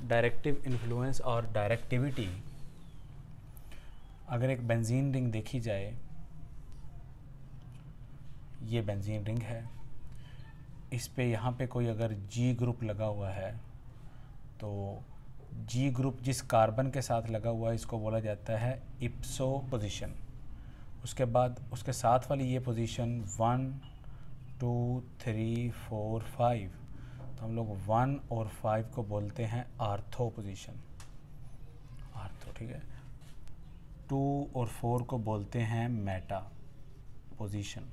Directive influence और directivity. अगर एक बेंजीन रिंग देखी जाए, ये बेंजीन रिंग है, इस पे यहाँ पे कोई अगर जी ग्रुप लगा हुआ है तो जी ग्रुप जिस कार्बन के साथ लगा हुआ है इसको बोला जाता है इप्सो पोजीशन। उसके बाद उसके साथ वाली ये पोजीशन 1 2 3 4 5, तो हम लोग 1 और 5 को बोलते हैं आर्थो पोजीशन, आर्थो, ठीक है। 2 और 4 को बोलते हैं मेटा पोजीशन,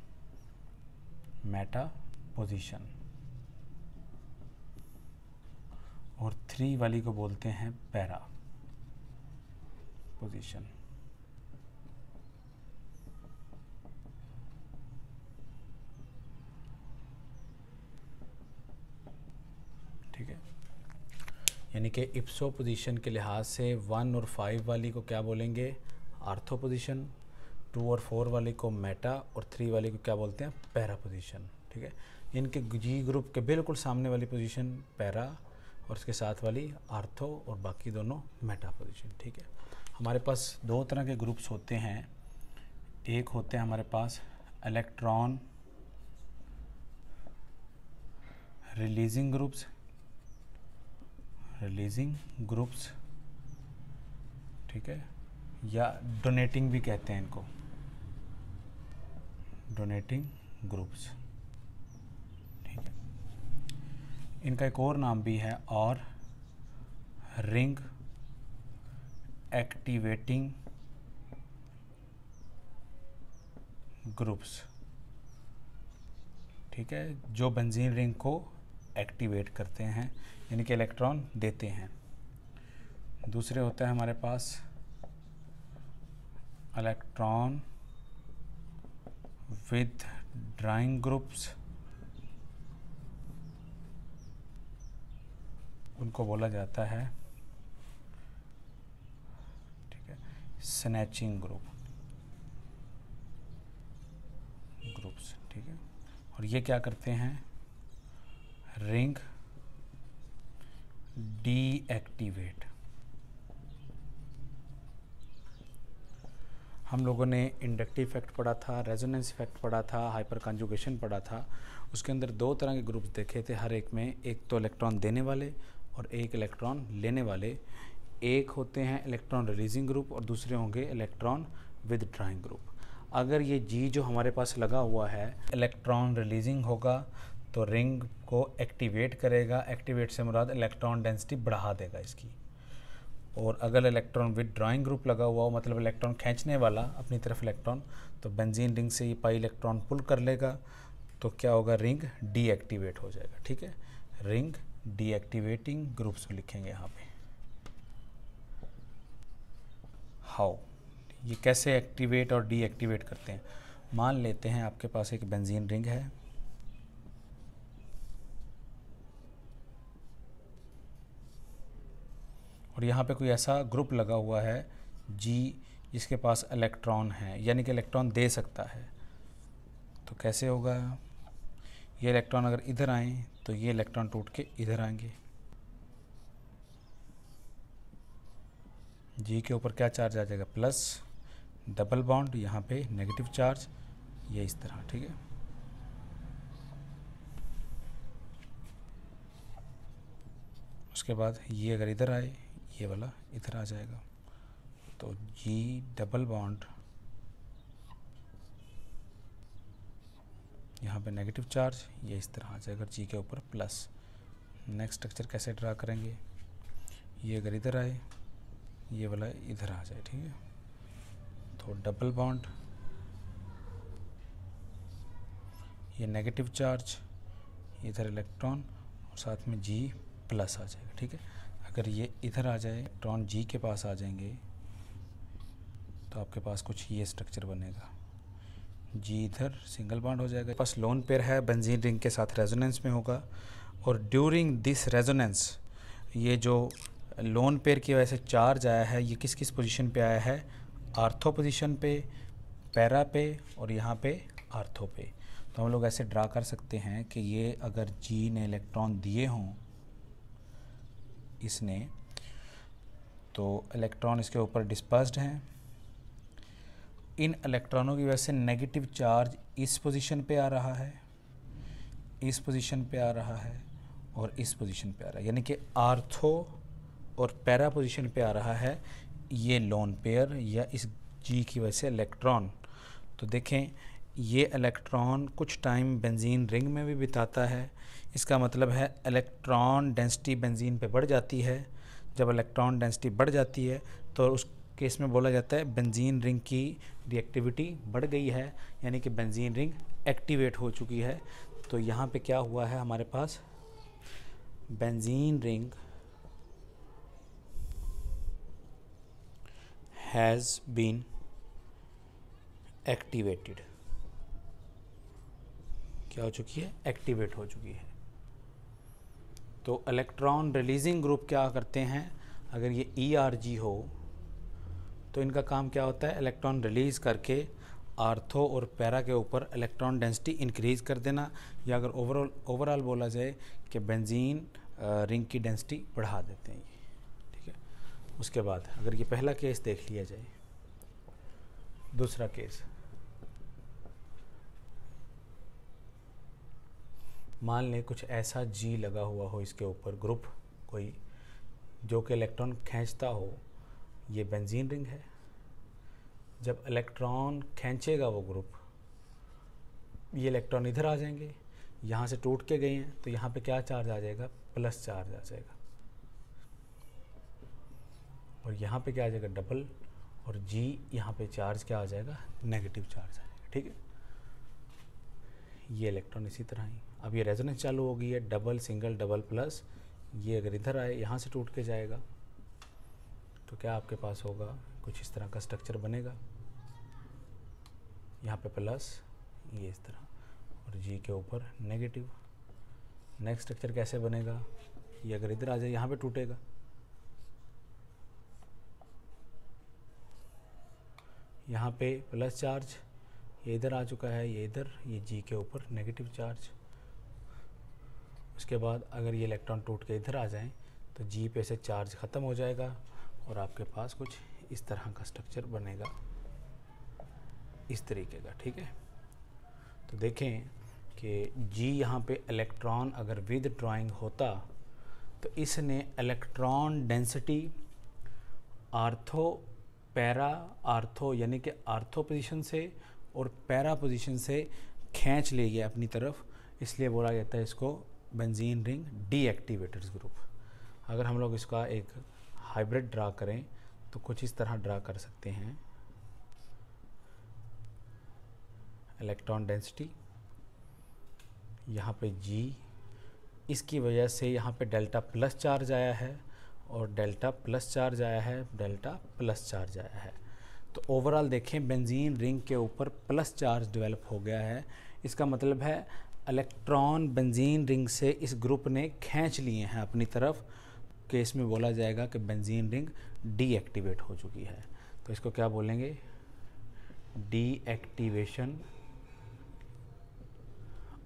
मेटा पोजीशन, और 3 वाली को बोलते हैं पैरा पोजीशन। ठीक है, यानी कि इप्सो पोजीशन के लिहाज से 1 और 5 वाली को क्या बोलेंगे, आर्थो पोजीशन, 2 और 4 वाली को मेटा, और 3 वाली को क्या बोलते हैं, पैरा पोजीशन। ठीक है, इनके जी ग्रुप के बिल्कुल सामने वाली पोजीशन पैरा और उसके साथ वाली आर्थो और बाकी दोनों मेटा पोजीशन। ठीक है, हमारे पास दो तरह के ग्रुप्स होते हैं। एक होते हैं हमारे पास electron releasing groups, releasing groups, ठीक है, या डोनेटिंग भी कहते हैं इनको, डोनेटिंग ग्रुप्स। ठीक है, इनका एक और नाम भी है और रिंग एक्टिवेटिंग ग्रुप्स। ठीक है, जो बेंजीन रिंग को एक्टिवेट करते हैं, यानी कि इलेक्ट्रॉन देते हैं। दूसरे होता है हमारे पास इलेक्ट्रॉन विद ड्राइंग ग्रुप्स, उनको बोला जाता है, ठीक है, स्नैचिंग ग्रुप्स। ठीक है, और ये क्या करते हैं, रिंग डीएक्टिवेट। हम लोगों ने इंडक्टिव इफेक्ट पढ़ा था, रेजोनेंस इफेक्ट पढ़ा था, हाइपर कॉन्जुगेशन पढ़ा था। उसके अंदर दो तरह के ग्रुप्स देखे थे हर एक में, एक तो इलेक्ट्रॉन देने वाले और एक इलेक्ट्रॉन लेने वाले। एक होते हैं इलेक्ट्रॉन रिलीजिंग ग्रुप और दूसरे होंगे इलेक्ट्रॉन विदड्रॉइंग ग्रुप। अगर ये जी जो हमारे पास लगा हुआ है इलेक्ट्रॉन रिलीजिंग होगा तो रिंग को एक्टिवेट करेगा, एक्टिवेट से मुराद इलेक्ट्रॉन डेंसिटी बढ़ा देगा इसकी। और अगर इलेक्ट्रॉन विदड्रॉइंग ग्रुप लगा हुआ हो, मतलब इलेक्ट्रॉन खींचने वाला अपनी तरफ इलेक्ट्रॉन, तो बेंजीन रिंग से ये पाई इलेक्ट्रॉन पुल कर लेगा, तो क्या होगा, रिंग डीएक्टिवेट हो जाएगा। ठीक है, रिंग डीएक्टिवेटिंग ग्रुप्स लिखेंगे यहाँ पे। हाउ, ये कैसे एक्टिवेट और डीएक्टिवेट करते हैं। मान लेते हैं आपके पास एक बेंजीन रिंग है, और यहाँ पे कोई ऐसा ग्रुप लगा हुआ है जी जिसके पास इलेक्ट्रॉन है, यानी कि इलेक्ट्रॉन दे सकता है। तो कैसे होगा, ये इलेक्ट्रॉन अगर इधर आए तो ये इलेक्ट्रॉन टूट के इधर आएंगे। जी के ऊपर क्या चार्ज आ जाएगा, प्लस, डबल बॉन्ड, यहाँ पे नेगेटिव चार्ज, ये इस तरह। ठीक है, उसके बाद ये अगर इधर आए, ये वाला इधर आ जाएगा, तो जी डबल बॉन्ड, यहाँ पे नेगेटिव चार्ज, ये इस तरह आ जाएगा, जी के ऊपर प्लस। नेक्स्ट स्ट्रक्चर कैसे ड्रा करेंगे, ये अगर इधर आए, ये वाला इधर आ जाए। ठीक है, तो डबल बॉन्ड, ये नेगेटिव चार्ज, इधर इलेक्ट्रॉन और साथ में जी प्लस आ जाएगा। ठीक है, अगर ये इधर आ जाए, इलेक्ट्रॉन जी के पास आ जाएंगे, तो आपके पास कुछ ये स्ट्रक्चर बनेगा, जी इधर सिंगल बॉन्ड हो जाएगा। पास लोन पेयर है, बेंजीन रिंग के साथ रेजोनेंस में होगा, और ड्यूरिंग दिस रेजोनेंस ये जो लोन पेयर की वजह से चार्ज आया है, ये किस किस पोजीशन पे आया है, आर्थो पोजीशन पे, पैरा पे, और यहाँ पे आर्थो पे। तो हम लोग ऐसे ड्रा कर सकते हैं कि ये अगर जी ने इलेक्ट्रॉन दिए हों, इसने तो इलेक्ट्रॉन इसके ऊपर डिस्पर्स्ड हैं। इन इलेक्ट्रॉनों की वजह से नेगेटिव चार्ज इस पोजीशन पे आ रहा है, इस पोजीशन पे आ रहा है और इस पोजीशन पे आ रहा है, यानी कि आर्थो और पैरा पोजीशन पे आ रहा है ये लोन पेयर या इस जी की वजह से इलेक्ट्रॉन। तो देखें ये इलेक्ट्रॉन कुछ टाइम बेंजीन रिंग में भी बिताता है, इसका मतलब है इलेक्ट्रॉन डेंसिटी बेंजीन पे बढ़ जाती है। जब इलेक्ट्रॉन डेंसिटी बढ़ जाती है तो उस केस में बोला जाता है बेंजीन रिंग की रिएक्टिविटी बढ़ गई है, यानी कि बेंजीन रिंग एक्टिवेट हो चुकी है। तो यहाँ पे क्या हुआ है हमारे पास, benzene ring has been activated, क्या हो चुकी है, एक्टिवेट हो चुकी है। तो इलेक्ट्रॉन रिलीजिंग ग्रुप क्या करते हैं, अगर ये ERG हो तो इनका काम क्या होता है, इलेक्ट्रॉन रिलीज करके आर्थो और पैरा के ऊपर इलेक्ट्रॉन डेंसिटी इंक्रीज कर देना, या अगर ओवरऑल बोला जाए कि बेंजीन रिंग की डेंसिटी बढ़ा देते हैं ये, ठीक है। उसके बाद अगर ये पहला केस देख लिया जाए, दूसरा केस, मान लें कुछ ऐसा G लगा हुआ हो इसके ऊपर ग्रुप कोई जो कि इलेक्ट्रॉन खींचता हो, ये बेंजीन रिंग है। जब इलेक्ट्रॉन खींचेगा वो ग्रुप, ये इलेक्ट्रॉन इधर आ जाएंगे, यहाँ से टूट के गए हैं तो यहाँ पे क्या चार्ज आ जाएगा, प्लस चार्ज आ जाएगा, और यहाँ पे क्या आ जाएगा, डबल, और G यहाँ पे चार्ज क्या आ जाएगा, नेगेटिव चार्ज आ जाएगा, ठीक है। ये इलेक्ट्रॉन इसी तरह ही, अब ये रेजोनेंस चालू हो गई है, डबल सिंगल डबल प्लस, ये अगर इधर आए यहाँ से टूट के जाएगा तो क्या आपके पास होगा, कुछ इस तरह का स्ट्रक्चर बनेगा, यहाँ पे प्लस, ये इस तरह, और G के ऊपर नेगेटिव। नेक्स्ट स्ट्रक्चर कैसे बनेगा, ये अगर इधर आ जाए यहाँ पे टूटेगा, यहाँ पे प्लस चार्ज, ये इधर आ चुका है, ये इधर, ये G के ऊपर नेगेटिव चार्ज। उसके बाद अगर ये इलेक्ट्रॉन टूट के इधर आ जाएं तो G पे से चार्ज ख़त्म हो जाएगा और आपके पास कुछ इस तरह का स्ट्रक्चर बनेगा, इस तरीके का, ठीक है। तो देखें कि G यहाँ पे इलेक्ट्रॉन अगर विद ड्राइंग होता तो इसने electron density ortho para, ortho यानी कि आर्थो पोजीशन से और पैरा पोजीशन से खींच ले गया अपनी तरफ, इसलिए बोला जाता है इसको बेंजीन रिंग डीएक्टिवेटेड ग्रुप। अगर हम लोग इसका एक हाइब्रिड ड्रा करें तो कुछ इस तरह ड्रा कर सकते हैं, इलेक्ट्रॉन डेंसिटी यहाँ पे G, इसकी वजह से यहाँ पे डेल्टा प्लस चार्ज आया है और डेल्टा प्लस चार्ज आया है, डेल्टा प्लस चार्ज आया है। तो ओवरऑल देखें बेंजीन रिंग के ऊपर प्लस चार्ज डेवलप हो गया है, इसका मतलब है इलेक्ट्रॉन बेंजीन रिंग से इस ग्रुप ने खींच लिए हैं अपनी तरफ, केस में बोला जाएगा कि बेंजीन रिंग डीएक्टिवेट हो चुकी है। तो इसको क्या बोलेंगे, डीएक्टिवेशन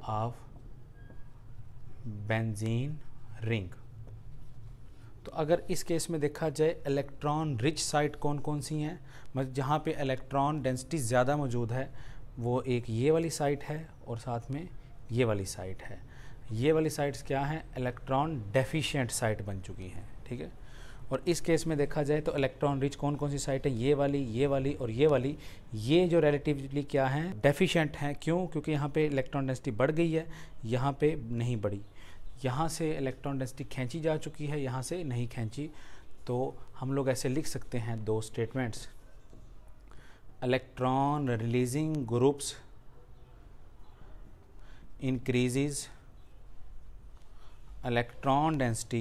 ऑफ बेंजीन रिंग। तो अगर इस केस में देखा जाए इलेक्ट्रॉन रिच साइट कौन कौन सी हैं, मतलब जहाँ पे इलेक्ट्रॉन डेंसिटी ज़्यादा मौजूद है, वो एक ये वाली साइट है और साथ में ये वाली साइट है। ये वाली साइट्स क्या हैं, इलेक्ट्रॉन डेफिशिएंट साइट बन चुकी हैं, ठीक है। और इस केस में देखा जाए तो इलेक्ट्रॉन रिच कौन कौन सी साइट है, ये वाली और ये वाली, ये जो रिलेटिवली क्या हैं, डेफिशिएंट हैं। क्यों, क्योंकि यहाँ पे इलेक्ट्रॉन डेंसिटी बढ़ गई है, यहाँ पे नहीं बढ़ी। यहाँ से इलेक्ट्रॉन डेंसिटी खींची जा चुकी है, यहाँ से नहीं खींची। तो हम लोग ऐसे लिख सकते हैं दो statements, electron releasing groups increases electron density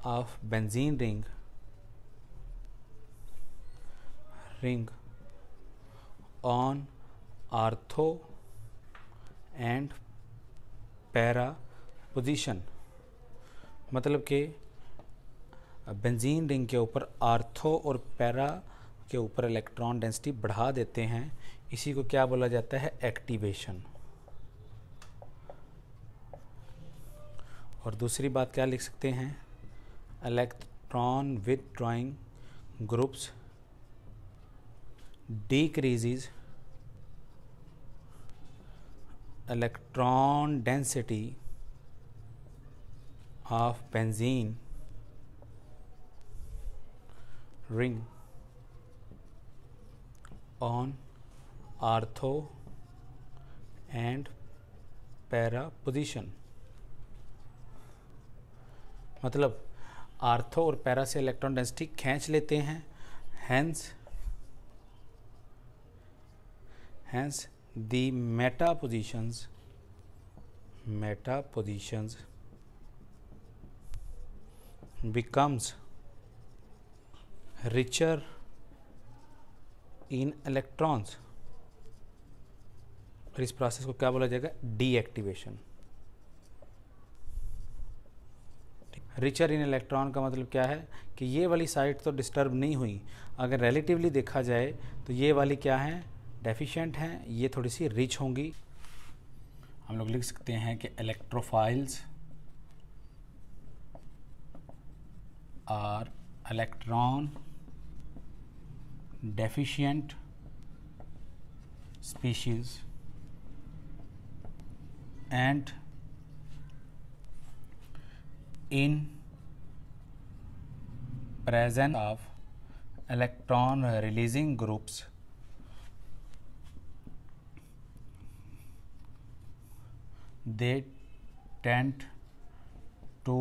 of benzene ring on ortho and para position। मतलब कि बेंजीन रिंग के ऊपर आर्थो और पैरा के ऊपर इलेक्ट्रॉन डेंसिटी बढ़ा देते हैं, इसी को क्या बोला जाता है, एक्टिवेशन। और दूसरी बात क्या लिख सकते हैं, electron withdrawing groups decreases electron density of benzene ring on ortho and para position। मतलब आर्थो और पैरा से इलेक्ट्रॉन डेंसिटी खींच लेते हैं, hence the meta positions becomes richer in electrons। और इस प्रोसेस को क्या बोला जाएगा, डीएक्टिवेशन। रिचर इन इलेक्ट्रॉन का मतलब क्या है कि ये वाली साइड तो डिस्टर्ब नहीं हुई, अगर रिलेटिवली देखा जाए तो ये वाली क्या है, डेफिशिएंट हैं, ये थोड़ी सी रिच होंगी। हम लोग लिख सकते हैं कि electrophiles are electron deficient species and in presence of electron releasing groups they tend to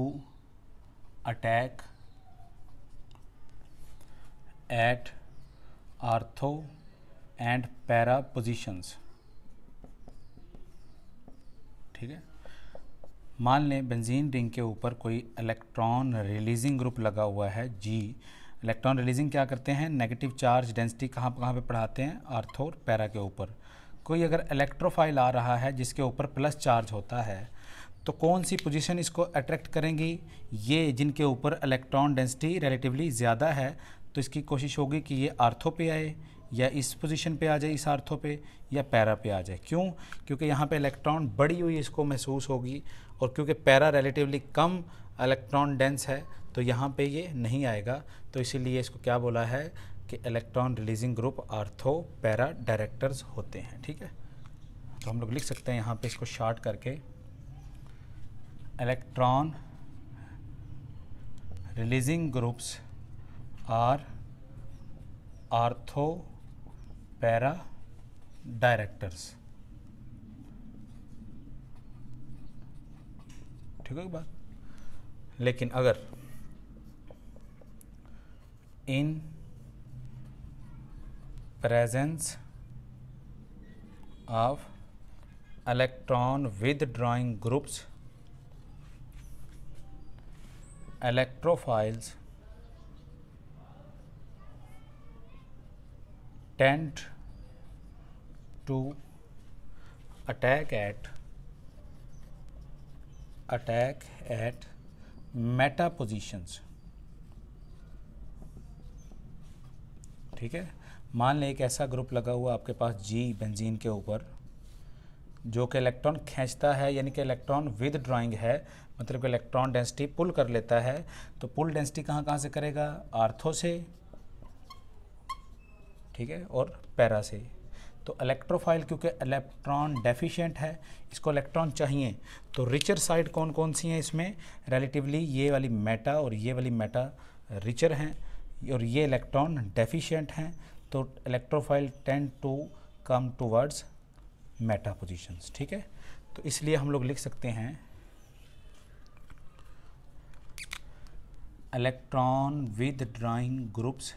attack at ortho and para positions। ठीक है, मान लें बेंजीन रिंग के ऊपर कोई इलेक्ट्रॉन रिलीजिंग ग्रुप लगा हुआ है जी। इलेक्ट्रॉन रिलीजिंग क्या करते हैं, नेगेटिव चार्ज डेंसिटी कहाँ पे पढ़ाते हैं, आर्थो और पैरा के ऊपर। कोई अगर इलेक्ट्रोफाइल आ रहा है जिसके ऊपर प्लस चार्ज होता है तो कौन सी पोजीशन इसको अट्रैक्ट करेंगी, ये जिनके ऊपर इलेक्ट्रॉन डेंसिटी रिलेटिवली ज़्यादा है, तो इसकी कोशिश होगी कि ये आर्थो पे आए या इस पोजीशन पे आ जाए, इस आर्थो पे या पैरा पे आ जाए। क्यों, क्योंकि यहाँ पे इलेक्ट्रॉन बढ़ी हुई इसको महसूस होगी, और क्योंकि पैरा रिलेटिवली कम इलेक्ट्रॉन डेंस है तो यहाँ पे ये नहीं आएगा, तो इसीलिए इसको क्या बोला है कि electron releasing group ortho para directors होते हैं। ठीक है, तो हम लोग लिख सकते हैं यहाँ पे इसको शॉर्ट करके, electron releasing groups are ortho para directors. ठीक है बात, लेकिन अगर in presence of electron withdrawing groups electrophiles tend to attack at meta positions। ठीक है, मान लें एक ऐसा ग्रुप लगा हुआ आपके पास जी बेंजीन के ऊपर जो कि इलेक्ट्रॉन खींचता है, यानी कि इलेक्ट्रॉन विथड्रॉइंग है, मतलब कि इलेक्ट्रॉन डेंसिटी पुल कर लेता है। तो पुल डेंसिटी कहाँ से करेगा, आर्थो से, ठीक है, और पैरा से। तो इलेक्ट्रोफाइल क्योंकि इलेक्ट्रॉन डेफिशिएंट है, इसको इलेक्ट्रॉन चाहिए, तो रिचर साइड कौन कौन सी हैं इसमें, रिलेटिवली ये वाली मेटा और ये वाली मेटा रिचर हैं, और ये इलेक्ट्रॉन डेफिशिएंट हैं, तो electrophile tend to come towards meta positions. ठीक है, तो इसलिए हम लोग लिख सकते हैं electron withdrawing groups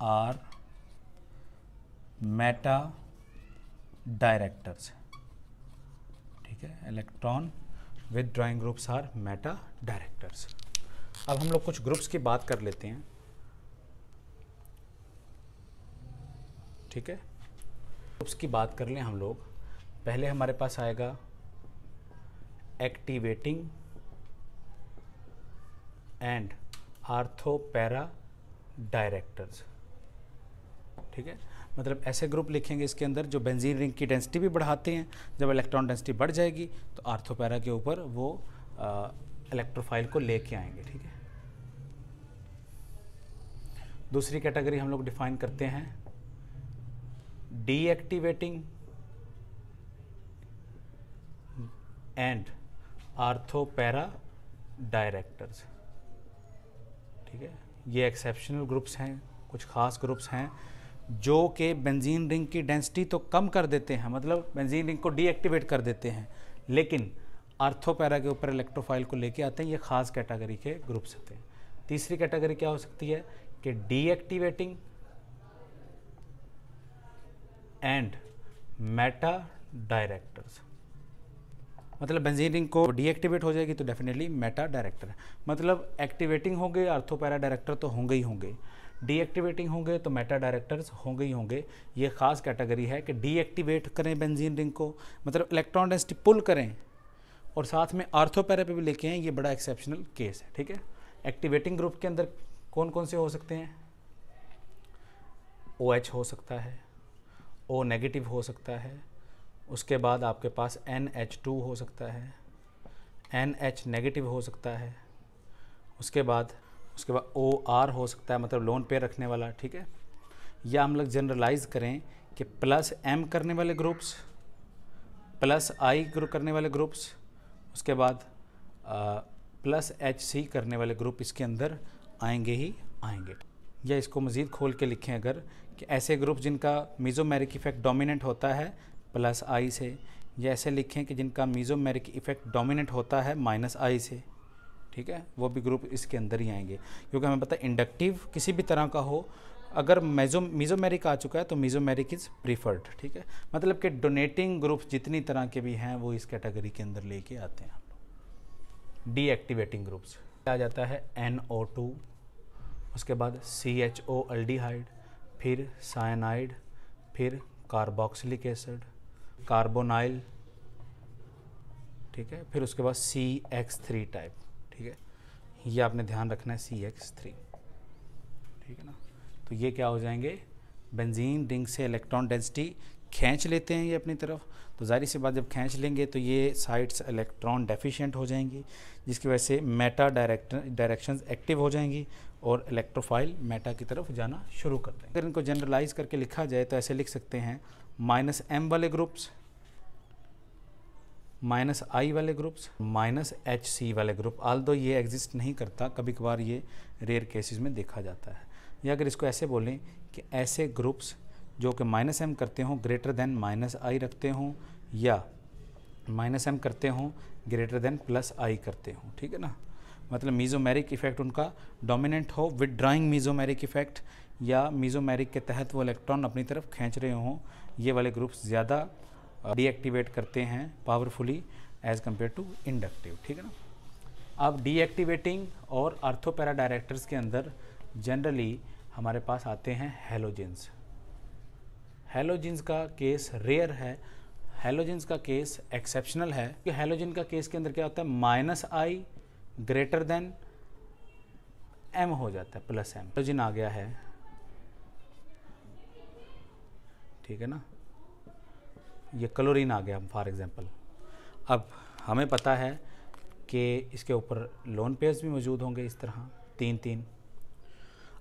are meta directors. ठीक है, electron withdrawing groups are meta directors. अब हम लोग कुछ ग्रुप्स की बात कर लेते हैं। ठीक है, ग्रुप्स की बात कर लें हम लोग। पहले हमारे पास आएगा activating and ortho para directors. ठीक है, मतलब ऐसे ग्रुप लिखेंगे इसके अंदर जो बेंजीन रिंग की डेंसिटी भी बढ़ाते हैं। जब इलेक्ट्रॉन डेंसिटी बढ़ जाएगी तो आर्थो पैरा के ऊपर वो इलेक्ट्रोफाइल को लेके आएंगे। ठीक है, दूसरी कैटेगरी हम लोग डिफाइन करते हैं डीएक्टिवेटिंग एंड आर्थोपैरा डायरेक्टर्स। ठीक है, ये एक्सेप्शनल ग्रुप्स हैं, कुछ खास ग्रुप्स हैं जो कि बेंजीन रिंग की डेंसिटी तो कम कर देते हैं, मतलब बेंजीन रिंग को डीएक्टिवेट कर देते हैं, लेकिन आर्थोपैरा के ऊपर इलेक्ट्रोफाइल को लेके आते हैं। ये खास कैटेगरी के ग्रुप्स होते हैं। तीसरी कैटेगरी क्या हो सकती है कि डीएक्टिवेटिंग एंड मेटा डायरेक्टर्स, मतलब बेंजीन रिंग को डीएक्टिवेट हो जाएगी तो डेफिनेटली मेटा डायरेक्टर है, मतलब एक्टिवेटिंग होंगे आर्थोपैरा डायरेक्टर तो होंगे ही होंगे, डीएक्टिवेटिंग होंगे तो मेटा डायरेक्टर्स होंगे ही होंगे। ये खास कैटेगरी है कि डीएक्टिवेट करें बेंजीन रिंग को, मतलब इलेक्ट्रॉन डेंसिटी पुल करें और साथ में आर्थोपैरा पे भी लेके आएं, ये बड़ा एक्सेप्शनल केस है। ठीक है, एक्टिवेटिंग ग्रुप के अंदर कौन कौन से हो सकते हैं? OH हो सकता है, O नेगेटिव हो सकता है, उसके बाद आपके पास NH2 हो सकता है, NH नेगेटिव हो सकता है, उसके बाद OR हो सकता है, मतलब लोन पेयर रखने वाला। ठीक है, या हम लोग जनरलाइज करें कि +M करने वाले ग्रुप्स, +I ग्रुप करने वाले ग्रुप्स, उसके बाद +HC करने वाले ग्रुप इसके अंदर आएंगे ही आएंगे। या इसको मज़ीद खोल के लिखें अगर कि ऐसे ग्रुप जिनका मीज़ोमेरिक इफेक्ट डोमिनेंट होता है +I से, या ऐसे लिखें कि जिनका मीज़ोमेरिक इफेक्ट डोमिनेंट होता है -I से। ठीक है, वो भी ग्रुप इसके अंदर ही आएंगे, क्योंकि हमें पता है इंडक्टिव किसी भी तरह का हो, अगर मीज़ोमेरिक आ चुका है तो मीज़ोमेरिक इज़ प्रीफर्ड। ठीक है, मतलब कि डोनेटिंग ग्रुप्स जितनी तरह के भी हैं वो इस कैटेगरी के अंदर लेके आते हैं हम लोग। डीएक्टिवेटिंग ग्रुप्स आ जाता है NO2, उसके बाद CHO अल्डिहाइड, फिर साइनाइड, फिर कार्बोक्सिलिक एसिड, कार्बोनाइल। ठीक है, फिर उसके बाद CX3 टाइप। ठीक है, ये आपने ध्यान रखना है CX3। ठीक है ना, तो ये क्या हो जाएंगे? बेंजीन रिंग से इलेक्ट्रॉन डेंसिटी खींच लेते हैं ये अपनी तरफ, तो जाहिर सी बात जब खींच लेंगे तो ये साइट्स इलेक्ट्रॉन डेफिशिएंट हो जाएंगी, जिसकी वजह से मेटा डायरेक्शंस एक्टिव हो जाएंगी और इलेक्ट्रोफाइल मेटा की तरफ जाना शुरू कर देंगे। अगर इनको जनरलाइज करके लिखा जाए तो ऐसे लिख सकते हैं -M वाले ग्रुप्स, -I वाले ग्रुप्स, -HC वाले ग्रुप। आल्दो ये एग्जिस्ट नहीं करता, कभी कभार ये रेयर केसेस में देखा जाता है। या अगर इसको ऐसे बोलें कि ऐसे ग्रुप्स जो कि -M करते हों ग्रेटर देन -I रखते हों, या -M करते हों ग्रेटर देन +I करते हों। ठीक है ना, मतलब मीज़ोमेरिक इफेक्ट उनका डोमिनेंट हो, विदड्राइंग मीज़ोमेरिक इफेक्ट, या मीज़ोमेरिक के तहत वो इलेक्ट्रॉन अपनी तरफ खींच रहे हों, ये वाले ग्रुप्स ज़्यादा डीएक्टिवेट करते हैं powerfully as compare to inductive. ठीक है ना, अब डीएक्टिवेटिंग और आर्थोपैरा डायरेक्टर्स के अंदर जनरली हमारे पास आते हैं हैलोजेंस। हैलोजेंस का केस रेयर है, हैलोजेंस का केस एक्सेप्शनल है कि हैलोजन का केस के अंदर क्या होता है? -I ग्रेटर देन M हो जाता है, +M। हैलोजन आ गया है, ठीक है ना, ये क्लोरीन आ गया फॉर एग्जांपल। अब हमें पता है कि इसके ऊपर लोन पेयर्स भी मौजूद होंगे इस तरह 3-3।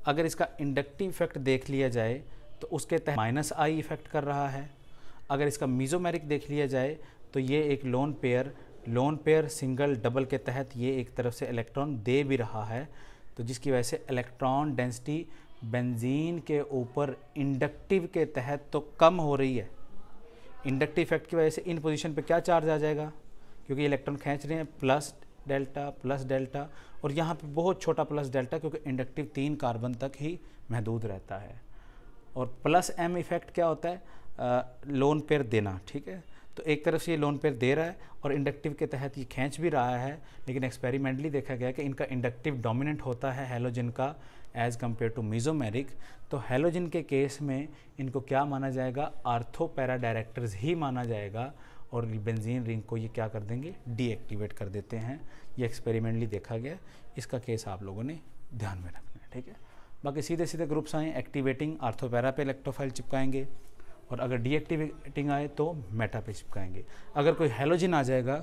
अगर इसका इंडक्टिव इफेक्ट देख लिया जाए तो उसके तहत -I इफेक्ट कर रहा है। अगर इसका मीज़ोमेरिक देख लिया जाए तो ये एक लोन पेयर सिंगल डबल के तहत ये एक तरफ से इलेक्ट्रॉन दे भी रहा है, तो जिसकी वजह से इलेक्ट्रॉन डेंसिटी बेंजीन के ऊपर इंडक्टिव के तहत तो कम हो रही है। इंडक्टिव इफेक्ट की वजह से इन पोजीशन पे क्या चार्ज आ जाएगा, क्योंकि इलेक्ट्रॉन खींच रहे हैं प्लस डेल्टा, और यहाँ पे बहुत छोटा +डेल्टा, क्योंकि इंडक्टिव 3 कार्बन तक ही महदूद रहता है। और +M इफेक्ट क्या होता है? लोन पेयर देना। ठीक है, तो एक तरफ से ये लोन पेयर दे रहा है और इंडक्टिव के तहत ये खींच भी रहा है, लेकिन एक्सपेरिमेंटली देखा गया कि इनका इंडक्टिव डोमिनेंट होता है हैलोजन का एज़ कम्पेयर टू मीज़ोमेरिक। तो हैलोजन के केस में इनको क्या माना जाएगा? आर्थोपैरा डायरेक्टर्स ही माना जाएगा, और बेंजीन रिंग को ये क्या कर देंगे? डीएक्टिवेट कर देते हैं। ये एक्सपेरिमेंटली देखा गया, इसका केस आप लोगों ने ध्यान में रखना है। ठीक है, बाकी सीधे सीधे ग्रुप्स आए, एक्टिवेटिंग आर्थोपैरा पे इलेक्ट्रोफाइल चिपकाएंगे, और अगर डीएक्टिवेटिंग आए तो मेटा पे चिपकाएंगे। अगर कोई हैलोजन आ जाएगा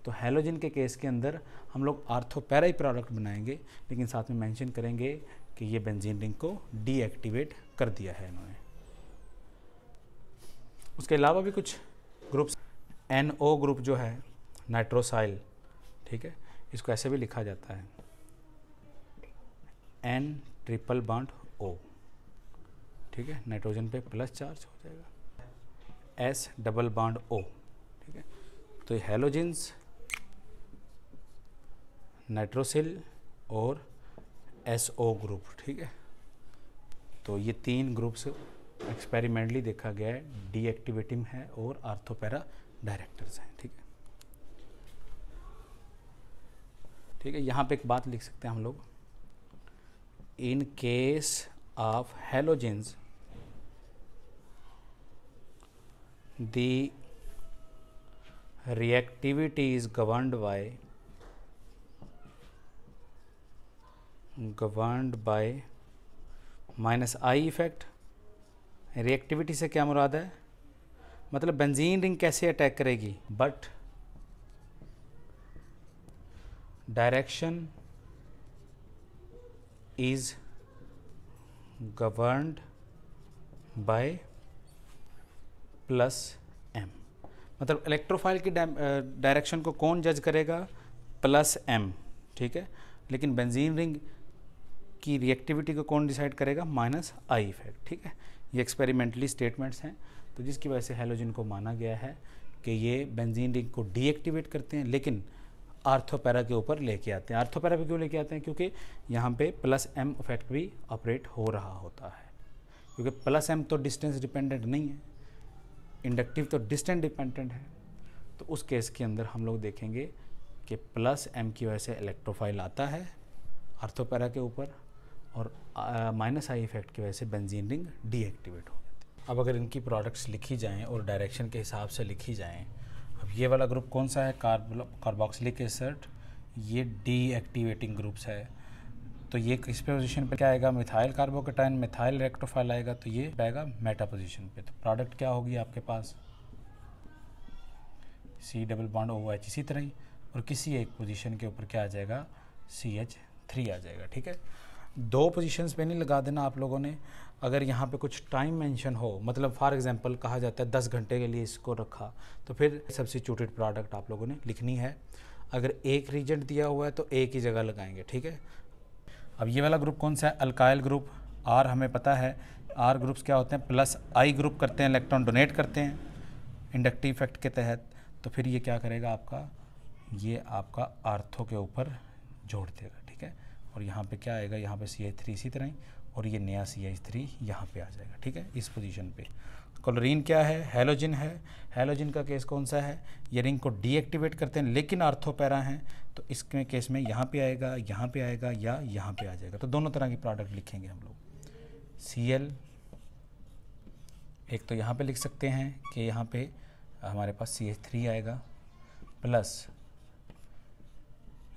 तो हैलोजन के केस के अंदर हम लोग आर्थो पैरा ही प्रोडक्ट बनाएंगे, लेकिन साथ में मेंशन करेंगे कि ये बेंजीन रिंग को डीएक्टिवेट कर दिया है इन्होंने। उसके अलावा भी कुछ ग्रुप्स, NO ग्रुप जो है नाइट्रोसाइल, ठीक है, इसको ऐसे भी लिखा जाता है N ट्रिपल बॉन्ड O, ठीक है, नाइट्रोजन पे प्लस चार्ज हो जाएगा, S डबल बॉन्ड O, ठीक है। तो ये हैलोजेंस, नाइट्रोसिल और SO ग्रुप, ठीक है। तो ये 3 ग्रुप्स एक्सपेरिमेंटली देखा गया है, डीएक्टिवेटिंग है और आर्थोपैरा डायरेक्टर्स हैं, ठीक है। ठीक है, यहाँ पे एक बात लिख सकते हैं हम लोग, in case of halogens the reactivity is governed by minus I effect. Reactivity से क्या मुराद है, मतलब बेंजीन रिंग कैसे अटैक करेगी, but direction is governed by plus M. मतलब इलेक्ट्रोफाइल की डायरेक्शन को कौन जज करेगा, प्लस एम, ठीक है, लेकिन बेंजीन रिंग की रिएक्टिविटी को कौन डिसाइड करेगा, माइनस आई इफेक्ट, ठीक है। ये एक्सपेरिमेंटली स्टेटमेंट्स हैं, तो जिसकी वजह से हैलोजन को माना गया है कि ये बेंजीन रिंग को डीएक्टिवेट करते हैं, लेकिन आर्थोपैरा के ऊपर लेके आते हैं। आर्थोपैरा पे क्यों लेके आते हैं, क्योंकि यहाँ पे प्लस एम इफेक्ट भी ऑपरेट हो रहा होता है, क्योंकि प्लस एम तो डिस्टेंस डिपेंडेंट नहीं है, इंडक्टिव तो डिस्टेंस डिपेंडेंट है। तो उस केस के अंदर हम लोग देखेंगे कि प्लस एम की वजह से इलेक्ट्रोफाइल आता है आर्थोपैरा के ऊपर, और माइनस आई इफेक्ट की वजह से बेंजीन रिंग डीएक्टिवेट हो जाती है। अब अगर इनकी प्रोडक्ट्स लिखी जाएं और डायरेक्शन के हिसाब से लिखी जाएं, अब ये वाला ग्रुप कौन सा है, कार्बोक्सिलिक एसिड, ये डीएक्टिवेटिंग ग्रुप्स है। तो ये किस पोजीशन पे क्या आएगा, मिथाइल कार्बोकेटाइन, मिथाइल इलेक्ट्रोफाइल आएगा, तो ये आएगा मेटा पोजीशन पे। तो प्रोडक्ट क्या होगी आपके पास, C डबल बॉन्ड OH, इसी तरह ही, और किसी एक पोजीशन के ऊपर क्या आ जाएगा, CH3 आ जाएगा, ठीक है। 2 पोजीशंस पे नहीं लगा देना आप लोगों ने। अगर यहाँ पे कुछ टाइम मेंशन हो, मतलब फॉर एग्जांपल कहा जाता है 10 घंटे के लिए इसको रखा, तो फिर सब्स्टिट्यूटेड प्रोडक्ट आप लोगों ने लिखनी है। अगर एक रीजेंट दिया हुआ है तो एक ही जगह लगाएंगे, ठीक है। अब ये वाला ग्रुप कौन सा है, अल्काइल ग्रुप, R हमें पता है, R ग्रुप्स क्या होते हैं, प्लस I ग्रुप करते हैं, इलेक्ट्रॉन डोनेट करते हैं इंडक्टिव इफेक्ट के तहत। तो फिर ये क्या करेगा आपका, ये आपका आर्थो के ऊपर जोड़ देगा, ठीक है। और यहाँ पे क्या आएगा, यहाँ पे CH3 इसी तरह ही, और ये नया CH3 यहाँ पे आ जाएगा, ठीक है, इस पोजीशन पे। क्लोरीन क्या है, हैलोजन है। हैलोजन का केस कौन सा है, ये रिंग को डीएक्टिवेट करते हैं लेकिन आर्थोपैरा हैं, तो इसके केस में यहाँ पे आएगा, यहाँ पे आएगा, या यहाँ पे आ जाएगा। तो दोनों तरह की प्रोडक्ट लिखेंगे हम लोग। Cl एक तो यहाँ पे लिख सकते हैं कि यहाँ पे हमारे पास CH3 आएगा, प्लस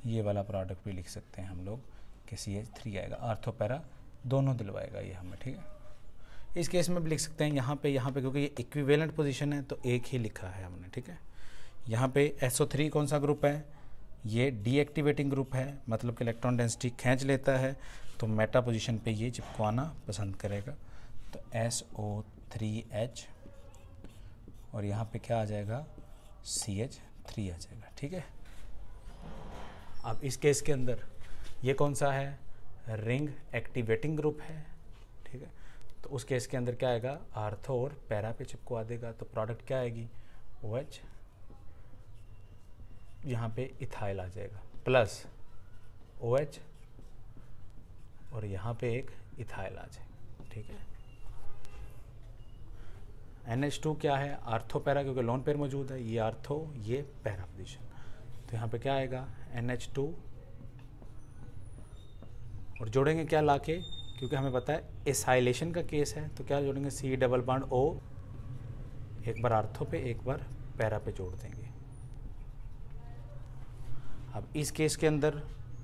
ये वाला प्रोडक्ट भी लिख सकते हैं हम लोग कि CH3 आएगा, आर्थोपैरा दोनों दिलवाएगा ये हमें, ठीक है। इस केस में भी लिख सकते हैं यहाँ पे, क्योंकि ये इक्विवेलेंट पोजीशन है तो एक ही लिखा है हमने, ठीक है। यहाँ पे SO3 कौन सा ग्रुप है, ये डीएक्टिवेटिंग ग्रुप है, मतलब कि इलेक्ट्रॉन डेंसिटी खींच लेता है, तो मेटा पोजीशन पे ये चिपकवाना पसंद करेगा। तो SO3H, और यहाँ पे क्या आ जाएगा, CH3 आ जाएगा, ठीक है। अब इस केस के अंदर ये कौन सा है, रिंग एक्टिवेटिंग ग्रुप है, ठीक है। तो उस केस के अंदर क्या आएगा, आर्थो और पैरा पे चिपकवा देगा। तो प्रोडक्ट क्या आएगी, OH, यहाँ पे इथाइल आ जाएगा, प्लस OH, और यहाँ पे एक इथाइल आ जाएगा, ठीक है। NH2 क्या है, आर्थो पैरा, क्योंकि लोन पेयर मौजूद है, ये आर्थो, ये पैरा पोजीशन। तो यहाँ पे क्या आएगा, NH2, और जोड़ेंगे क्या लाके, क्योंकि हमें पता है एसाइलेशन का केस है, तो क्या जोड़ेंगे, C डबल बॉन्ड O, एक बार आर्थो पे एक बार पैरा पे जोड़ देंगे। अब इस केस के अंदर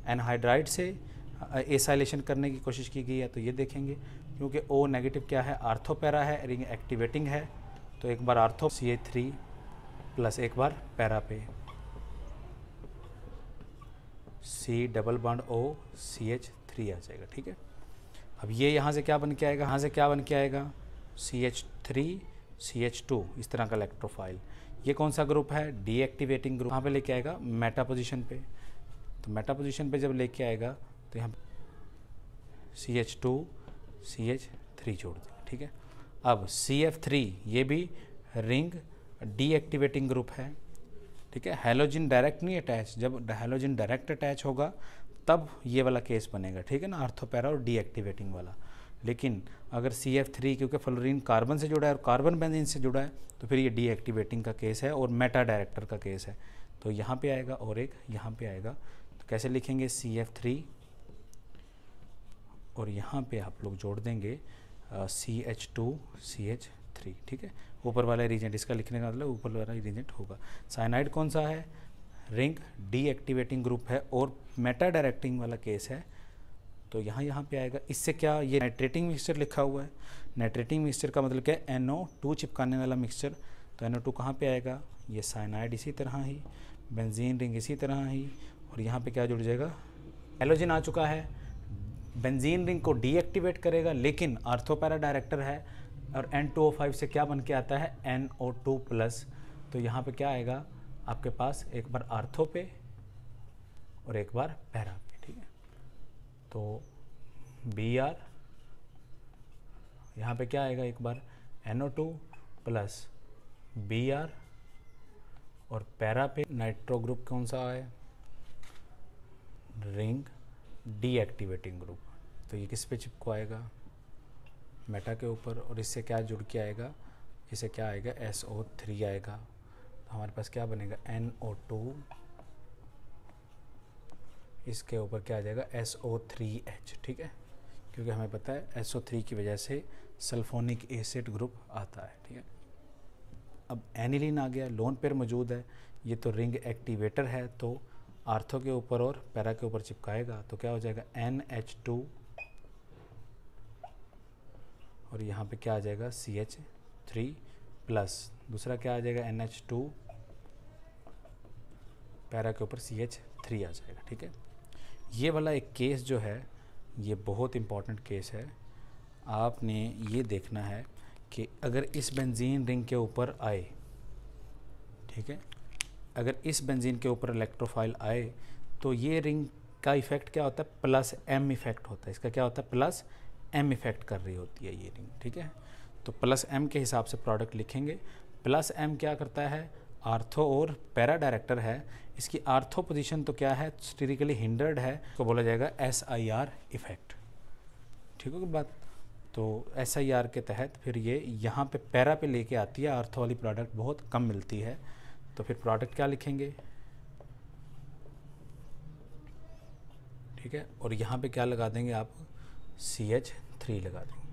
एनहाइड्राइड से एसाइलेशन करने की कोशिश की गई है, तो ये देखेंगे क्योंकि O नेगेटिव क्या है, आर्थो पैरा है, रिंग एक्टिवेटिंग है, तो एक बार आर्थो CH3 प्लस एक बार पैरा पे C double bond O CH3 आ जाएगा। ठीक है, अब ये यहाँ से क्या बन के आएगा, यहाँ से क्या बन के आएगा CH3 CH2, इस तरह का इलेक्ट्रोफाइल। ये कौन सा ग्रुप है, डीएक्टिवेटिंग ग्रुप। यहाँ पे लेके आएगा मेटा पोजीशन पे, तो मेटा पोजीशन पे जब लेके आएगा तो यहाँ CH2 CH3 जोड़ देंगे। ठीक है, अब CF3 ये भी रिंग डीएक्टिवेटिंग ग्रुप है। ठीक है, हैलोजन डायरेक्ट नहीं अटैच, जब हैलोजन डायरेक्ट अटैच होगा तब ये वाला केस बनेगा। ठीक है ना, आर्थोपैरा और डीएक्टिवेटिंग वाला। लेकिन अगर CF3 क्योंकि फ्लोरीन कार्बन से जुड़ा है और कार्बन बेंजीन से जुड़ा है तो फिर ये डीएक्टिवेटिंग का केस है और मेटा डायरेक्टर का केस है। तो यहाँ पे आएगा और एक यहाँ पे आएगा। तो कैसे लिखेंगे, CF3 और यहाँ पे आप लोग जोड़ देंगे CH2 CH3। ठीक है, ऊपर वाला रीजेंट, इसका लिखने का मतलब ऊपर वाला रीजेंट होगा। साइनाइड कौन सा है, रिंग डीएक्टिवेटिंग ग्रुप है और मेटा डायरेक्टिंग वाला केस है। तो यहाँ पे आएगा। इससे क्या, ये नाइट्रेटिंग मिक्सचर लिखा हुआ है। नाइट्रेटिंग मिक्सचर का मतलब क्या है, NO2 चिपकाने वाला मिक्सचर। तो NO2 कहाँ पे आएगा, ये साइनाइड इसी तरह ही, बेंजीन रिंग इसी तरह ही, और यहाँ पे क्या जुड़ जाएगा, हैलोजन आ चुका है। बेंजीन रिंग को डीएक्टिवेट करेगा, लेकिन आर्थोपैरा डायरेक्टर है और N2O5 से क्या बन के आता है, NO2+। तो यहाँ पे क्या आएगा आपके पास, एक बार आर्थो पे और एक बार पैरा पे। ठीक है, तो Br यहाँ पे क्या आएगा, एक बार NO2 प्लस Br और पैरा पे नाइट्रो ग्रुप कौन सा है, रिंग डीएक्टिवेटिंग ग्रुप। तो ये किस पे चिपको आएगा, मेटा के ऊपर, और इससे क्या जुड़ के आएगा, इसे क्या आएगा, SO3 आएगा। तो हमारे पास क्या बनेगा, NO2, इसके ऊपर क्या आ जाएगा, SO3H। ठीक है, क्योंकि हमें पता है SO3 की वजह से सल्फोनिक एसिड ग्रुप आता है। ठीक है, अब एनिलीन आ गया, लोन पेयर मौजूद है, ये तो रिंग एक्टिवेटर है, तो आर्थो के ऊपर और पैरा के ऊपर चिपकाएगा। तो क्या हो जाएगा, NH2 और यहाँ पे क्या आ जाएगा, CH3 प्लस दूसरा क्या आ जाएगा, NH2, पैरा के ऊपर CH3 आ जाएगा। ठीक है, ये वाला एक केस जो है ये बहुत इम्पॉर्टेंट केस है। आपने ये देखना है कि अगर इस बेंजीन रिंग के ऊपर आए, ठीक है, अगर इस बेंजीन के ऊपर इलेक्ट्रोफाइल आए तो ये रिंग का इफ़ेक्ट क्या होता है, +M इफ़ेक्ट होता है। इसका क्या होता है, +M इफ़ेक्ट कर रही होती है ये रिंग। ठीक है, तो +M के हिसाब से प्रोडक्ट लिखेंगे। +M क्या करता है, आर्थो और पैरा डायरेक्टर है, इसकी आर्थो पोजीशन तो क्या है, स्टेरिकली हिंडर्ड है, तो बोला जाएगा SIR इफ़ेक्ट। ठीक है बात, तो SIR के तहत फिर ये यहाँ पे पैरा पे लेके आती है, आर्थो वाली प्रोडक्ट बहुत कम मिलती है। तो फिर प्रोडक्ट क्या लिखेंगे, ठीक है, और यहाँ पे क्या लगा देंगे आप, CH3 लगा देंगे।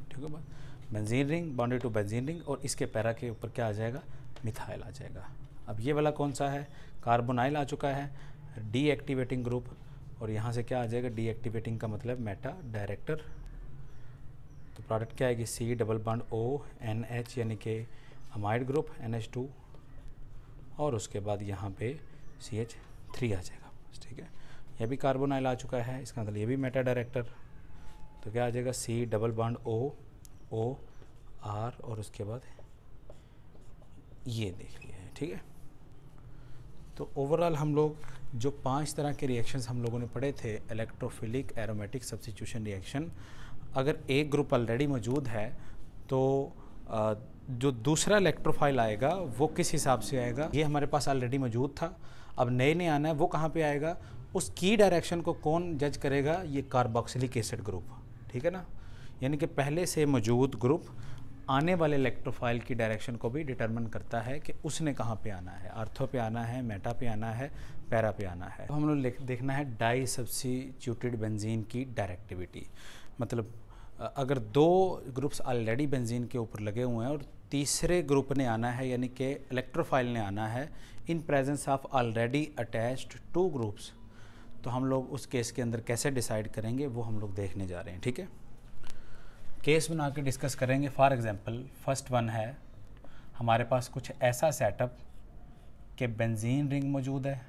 ठीक है बात, benzene ring bonded to benzene ring, और इसके पैरा के ऊपर क्या आ जाएगा, मिथाइल आ जाएगा। अब ये वाला कौन सा है, कार्बोनाइल आ चुका है, डीएक्टिवेटिंग ग्रुप, और यहाँ से क्या आ जाएगा, डीएक्टिवेटिंग का मतलब मेटा डायरेक्टर। तो प्रोडक्ट क्या आएगी, C double bond O NH यानी कि अमाइड ग्रुप NH2, और उसके बाद यहाँ पे CH3 आ जाएगा। ठीक है, यह भी कार्बोनाइल आ चुका है, इसका मतलब ये भी मेटा डायरेक्टर। तो क्या आ जाएगा, C double bond O R और उसके बाद ये देख लिया है। ठीक है, तो ओवरऑल हम लोग जो 5 तरह के रिएक्शंस हम लोगों ने पढ़े थे, इलेक्ट्रोफिलिक, एरोमेटिक, सब्स्टिट्यूशन रिएक्शन, अगर एक ग्रुप ऑलरेडी मौजूद है तो जो दूसरा इलेक्ट्रोफाइल आएगा वो किस हिसाब से आएगा, ये हमारे पास ऑलरेडी मौजूद था, अब नए आना है, वो कहाँ पे आएगा, उस की डायरेक्शन को कौन जज करेगा, ये कार्बोक्सिलिक एसिड ग्रुप। ठीक है ना, यानी कि पहले से मौजूद ग्रुप आने वाले इलेक्ट्रोफाइल की डायरेक्शन को भी डिटरमिन करता है कि उसने कहाँ पे आना है, आर्थो पे आना है, मेटा पे आना है, पैरा पे आना है। तो हम लोग देखना है डाई सब्स्टिट्यूटेड बेंजीन की डायरेक्टिविटी, मतलब अगर 2 ग्रुप्स ऑलरेडी बेंजीन के ऊपर लगे हुए हैं और तीसरे ग्रुप ने आना है, यानी कि इलेक्ट्रोफाइल ने आना है इन presence of already attached 2 groups, तो हम लोग उस केस के अंदर कैसे डिसाइड करेंगे वो हम लोग देखने जा रहे हैं। ठीक है, केस बना के डिस्कस करेंगे। फॉर एग्जांपल फर्स्ट वन है, हमारे पास कुछ ऐसा सेटअप कि बेंजीन रिंग मौजूद है,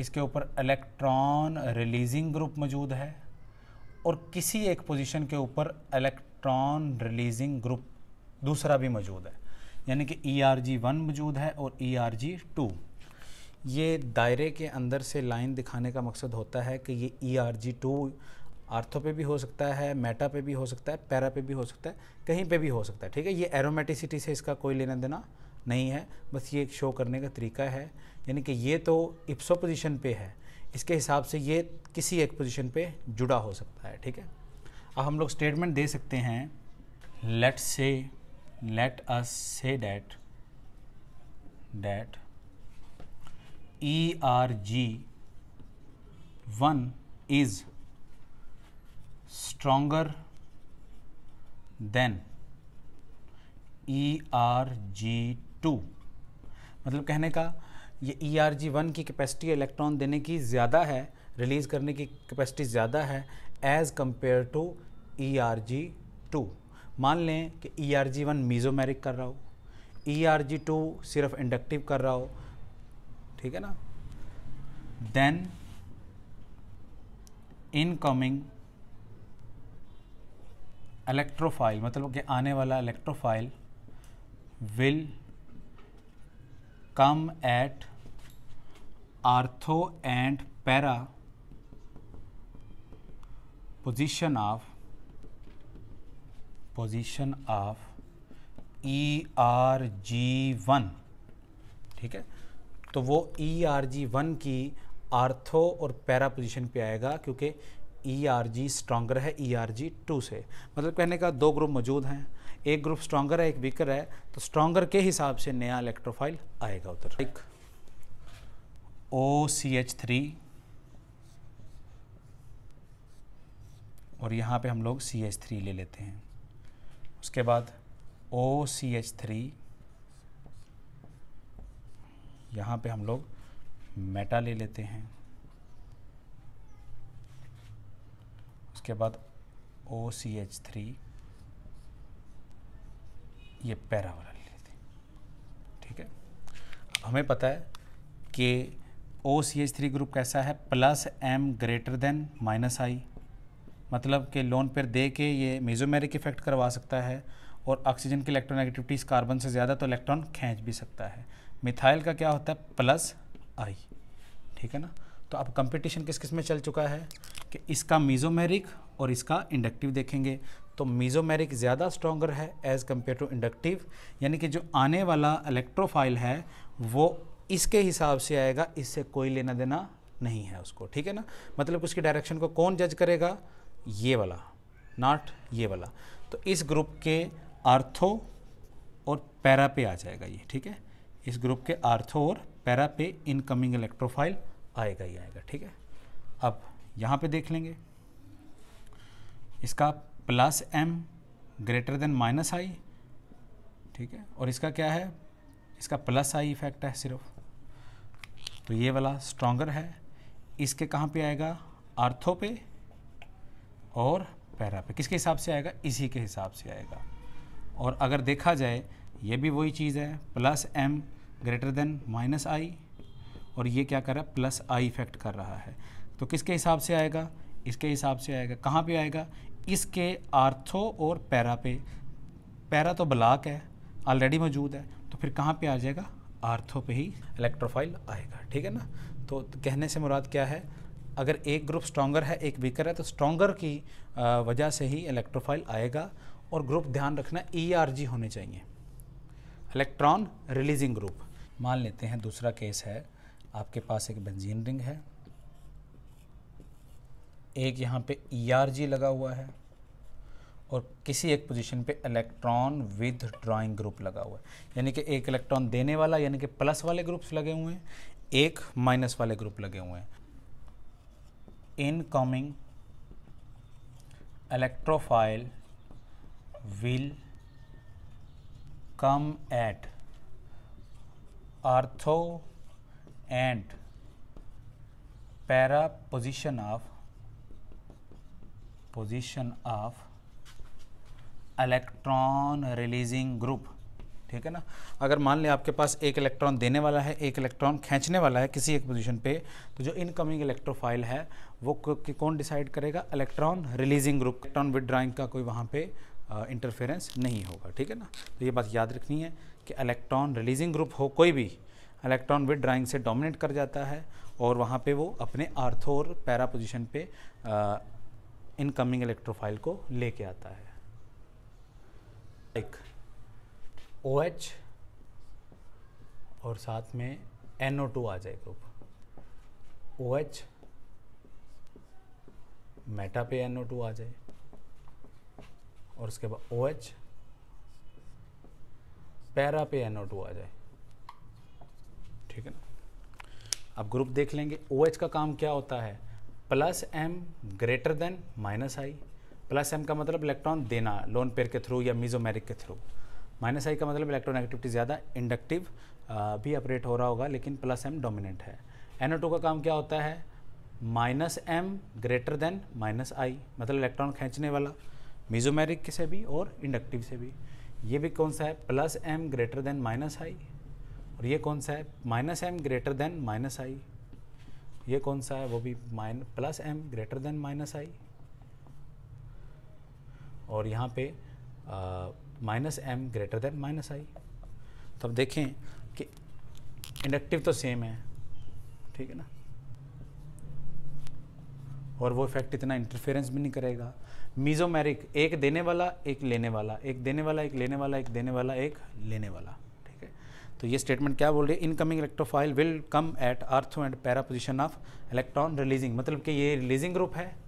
इसके ऊपर इलेक्ट्रॉन रिलीजिंग ग्रुप मौजूद है और किसी एक पोजीशन के ऊपर इलेक्ट्रॉन रिलीजिंग ग्रुप दूसरा भी मौजूद है, यानी कि ERG1 मौजूद है और ERG2। ये दायरे के अंदर से लाइन दिखाने का मकसद होता है कि ये ERG2 आर्थो पे भी हो सकता है, मेटा पे भी हो सकता है, पैरा पे भी हो सकता है, कहीं पे भी हो सकता है, ठीक है। ये एरोमेटिसिटी से इसका कोई लेना देना नहीं है, बस ये एक शो करने का तरीका है, यानी कि ये तो इप्सो पोजीशन पे है, इसके हिसाब से ये किसी एक पोजीशन पे जुड़ा हो सकता है, ठीक है। अब हम लोग स्टेटमेंट दे सकते हैं, let us say that ERG1 is stronger than ERG2। मतलब कहने का ये ERG1 की कैपेसिटी इलेक्ट्रॉन देने की ज़्यादा है, रिलीज़ करने की कैपेसिटी ज़्यादा है एज़ कंपेयर टू ERG2। मान लें कि ERG1 मीज़ोमेरिक कर रहा हो, ERG2 सिर्फ इंडक्टिव कर रहा हो, ठीक है ना। देन इनकमिंग इलेक्ट्रोफाइल, मतलब कि आने वाला electrophile will come at ortho and para position of ERG1, ठीक है। तो वो ERG1 की आर्थो और पैरा पोजीशन पे आएगा, क्योंकि ERG स्ट्रॉन्गर है ERG2 से। मतलब कहने का दो ग्रुप मौजूद हैं, एक ग्रुप स्ट्रॉन्गर है, एक वीकर है, तो स्ट्रॉन्गर के हिसाब से नया इलेक्ट्रोफाइल आएगा उधर। एक OCH3 और यहाँ पे हम लोग CH3 ले लेते हैं। उसके बाद OCH3, यहाँ पे हम लोग मेटा ले लेते हैं। उसके बाद OCH3, ये पैरा वाला ले लेते हैं, ठीक है। हमें पता है कि OCH3 ग्रुप कैसा है, +M ग्रेटर देन -I, मतलब कि लोन पेयर दे के ये मेसोमेरिक इफेक्ट करवा सकता है और ऑक्सीजन की इलेक्ट्रोनेगेटिविटी इस कार्बन से ज़्यादा, तो इलेक्ट्रॉन खींच भी सकता है। मिथाइल का क्या होता है, +I, ठीक है ना। तो अब कंपटीशन किस किस में चल चुका है कि इसका मेसोमेरिक और इसका इंडक्टिव देखेंगे, तो मेसोमेरिक ज़्यादा स्ट्रॉन्गर है एज़ कम्पेयर टू इंडक्टिव, यानी कि जो आने वाला इलेक्ट्रोफाइल है वो इसके हिसाब से आएगा, इससे कोई लेना देना नहीं है उसको, ठीक है ना। मतलब उसकी डायरेक्शन को कौन जज करेगा, ये वाला, नॉट ये वाला। तो इस ग्रुप के आर्थो और पैरा पे आ जाएगा ये, ठीक है। इस ग्रुप के आर्थो और पैरा पे इनकमिंग इलेक्ट्रोफाइल आएगा ही आएगा, ठीक है। अब यहाँ पे देख लेंगे, इसका +M ग्रेटर देन -I, ठीक है, और इसका क्या है, इसका +I इफेक्ट है सिर्फ, तो ये वाला स्ट्रॉन्गर है। इसके कहाँ पे आएगा, आर्थो पे और पैरा पे। किसके हिसाब से आएगा, इसी के हिसाब से आएगा। और अगर देखा जाए ये भी वही चीज़ है, +M ग्रेटर देन -I, और ये क्या कर रहा है, +I इफेक्ट कर रहा है, तो किसके हिसाब से आएगा, इसके हिसाब से आएगा। कहाँ पे आएगा, इसके आर्थो और पैरा पे। पैरा तो ब्लॉक है, ऑलरेडी मौजूद है, तो फिर कहाँ पे आ जाएगा, आर्थो पे ही इलेक्ट्रोफाइल आएगा, ठीक है ना। तो कहने से मुराद क्या है, अगर एक ग्रुप स्ट्रॉन्गर है एक वीकर है, तो स्ट्रॉन्गर की वजह से ही इलेक्ट्रोफाइल आएगा। और ग्रुप ध्यान रखना ERG होने चाहिए, इलेक्ट्रॉन रिलीजिंग ग्रुप। मान लेते हैं दूसरा केस है, आपके पास एक बेंजीन रिंग है, एक यहाँ पे ERG लगा हुआ है और किसी एक पोजीशन पे इलेक्ट्रॉन विद ड्राइंग ग्रुप लगा हुआ है, यानी कि एक इलेक्ट्रॉन देने वाला यानी कि प्लस वाले ग्रुप्स लगे हुए हैं, एक माइनस वाले ग्रुप लगे हुए हैं। Incoming electrophile will come at ortho and para position of electron releasing group, ठीक है ना। अगर मान लें आपके पास एक इलेक्ट्रॉन देने वाला है, एक इलेक्ट्रॉन खींचने वाला है किसी एक पोजीशन पे, तो जो इनकमिंग इलेक्ट्रोफाइल है वो कौन डिसाइड करेगा? Electron releasing group. Electron withdrawing का कोई वहाँ पे इंटरफेरेंस नहीं होगा, ठीक है ना। तो ये बात याद रखनी है कि इलेक्ट्रॉन रिलीजिंग ग्रुप हो कोई भी, इलेक्ट्रॉन विदड्रॉइंग से डोमिनेट कर जाता है और वहाँ पे वो अपने आर्थो और पैरा पोजीशन पे इनकमिंग इलेक्ट्रोफाइल को लेके आता है। एक OH और साथ में NO2 आ जाए ग्रुप। OH मेटा पे NO2 आ जाए और उसके बाद OH पैरा पे NO2 आ जाए, ठीक है ना। अब ग्रुप देख लेंगे। OH का काम क्या होता है? +m greater than -i। +m का मतलब इलेक्ट्रॉन देना लोन पेयर के थ्रू या मीजोमेरिक के थ्रू। -i का मतलब इलेक्ट्रोनेगेटिविटी ज़्यादा, इंडक्टिव भी ऑपरेट हो रहा होगा लेकिन +m डोमिनेंट है। NO2 का काम क्या होता है? -m ग्रेटर देन -i, मतलब इलेक्ट्रॉन खींचने वाला मीजोमेरिक से भी और इंडक्टिव से भी। ये भी कौन सा है? +m greater than -i। और ये कौन सा है? -m greater than -i। ये कौन सा है? वो भी +m ग्रेटर देन -i। और यहाँ पे -m ग्रेटर देन -i। तो अब देखें कि इंडक्टिव तो सेम है, ठीक है ना, और वो इफेक्ट इतना इंटरफेरेंस भी नहीं करेगा। मीजोमेरिक एक देने वाला एक लेने वाला, एक देने वाला एक लेने वाला, एक देने वाला एक लेने वाला, ठीक है। तो ये स्टेटमेंट क्या बोल रही है? Incoming electrophile will come at ortho and para position of electron releasing, मतलब कि ये रिलीजिंग ग्रुप है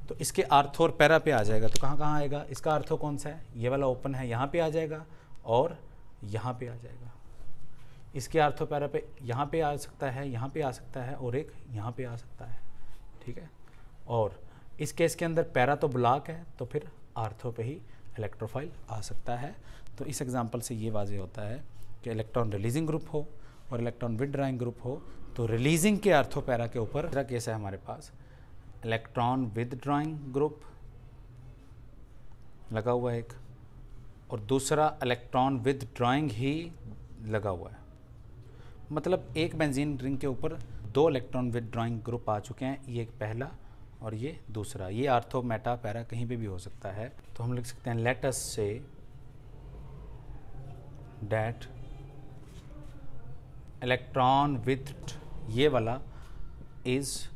तो इसके आर्थो और पैरा पे आ जाएगा। तो कहाँ कहाँ आएगा? इसका आर्थो कौन सा है? ये वाला ओपन है, यहाँ पे आ जाएगा और यहाँ पे आ जाएगा। इसके आर्थो पैरा पे यहाँ पे आ सकता है, यहाँ पे आ सकता है और एक यहाँ पे आ सकता है, ठीक है। और इस केस के अंदर पैरा तो ब्लॉक है तो फिर आर्थो पे ही इलेक्ट्रोफाइल आ सकता है। तो इस एग्जांपल से ये वाज़ेह होता है कि इलेक्ट्रॉन रिलीजिंग ग्रुप हो और इलेक्ट्रॉन विदड्रॉइंग ग्रुप हो तो रिलीजिंग के आर्थो पैरा के ऊपर दूसरा केस है हमारे पास, इलेक्ट्रॉन विदड्रॉइंग ग्रुप लगा हुआ है एक, और दूसरा इलेक्ट्रॉन विदड्रॉइंग ही लगा हुआ है। मतलब एक बेंजीन रिंग के ऊपर 2 इलेक्ट्रॉन विदड्रॉइंग ग्रुप आ चुके हैं, ये एक पहला और ये दूसरा। ये आर्थो मेटा पैरा कहीं पे भी हो सकता है। तो हम लिख सकते हैं let us say that electron with ये वाला is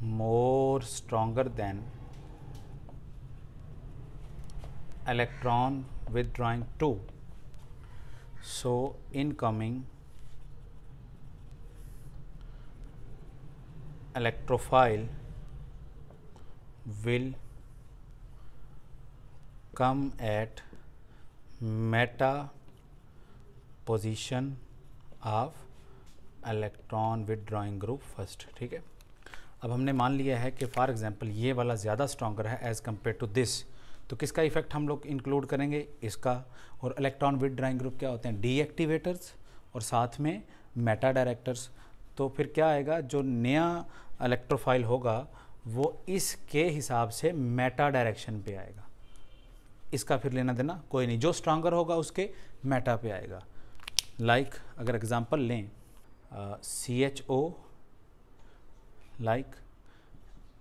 more stronger than electron withdrawing 2. So incoming electrophile will come at meta position of electron withdrawing group first, ठीक है। अब हमने मान लिया है कि फॉर एग्जांपल ये वाला ज़्यादा स्ट्रॉन्गर है एज़ कम्पेयर टू दिस, तो किसका इफेक्ट हम लोग इंक्लूड करेंगे? इसका। और इलेक्ट्रॉन विदड्रॉइंग ग्रुप क्या होते हैं? डीएक्टिवेटर्स और साथ में मेटा डायरेक्टर्स। तो फिर क्या आएगा? जो नया इलेक्ट्रोफाइल होगा वो इसके हिसाब से मेटा डायरेक्शन पे आएगा, इसका फिर लेना देना कोई नहीं। जो स्ट्रॉन्गर होगा उसके मेटा पे आएगा। लाइक अगर एग्जांपल लें CHO लाइक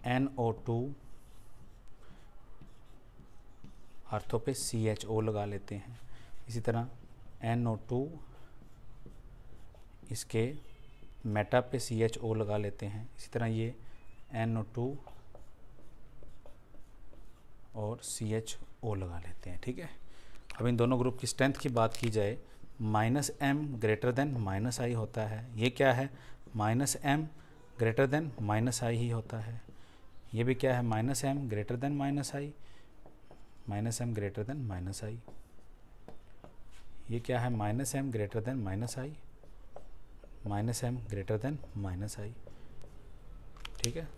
NO2, आर्थो पे CHO लगा लेते हैं। इसी तरह NO2 इसके मेटा पे CHO लगा लेते हैं। इसी तरह ये NO2 और CHO लगा लेते हैं, ठीक है। अब इन दोनों ग्रुप की स्ट्रेंथ की बात की जाए, -m ग्रेटर देन -i होता है। ये क्या है? -m ग्रेटर देन -i ही होता है। ये भी क्या है? -m greater than -i, -m greater than -i। ये क्या है? -m greater than -i, -m greater than -i, ठीक है।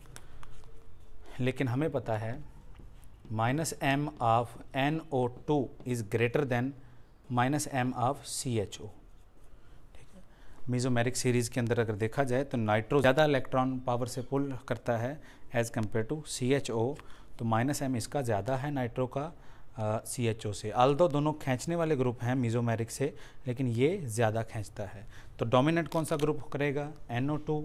लेकिन हमें पता है -m of NO2 is greater than -m of CHO, ठीक है। मीजोमेरिक सीरीज़ के अंदर अगर देखा जाए तो नाइट्रो ज़्यादा इलेक्ट्रॉन पावर से पुल करता है एज़ कम्पेयर टू CHO, तो -m इसका ज़्यादा है नाइट्रो का, CHO से। आल्दो दोनों खींचने वाले ग्रुप हैं मीजोमेरिक से, लेकिन ये ज़्यादा खींचता है। तो डोमिनेंट कौन सा ग्रुप करेगा? NO2,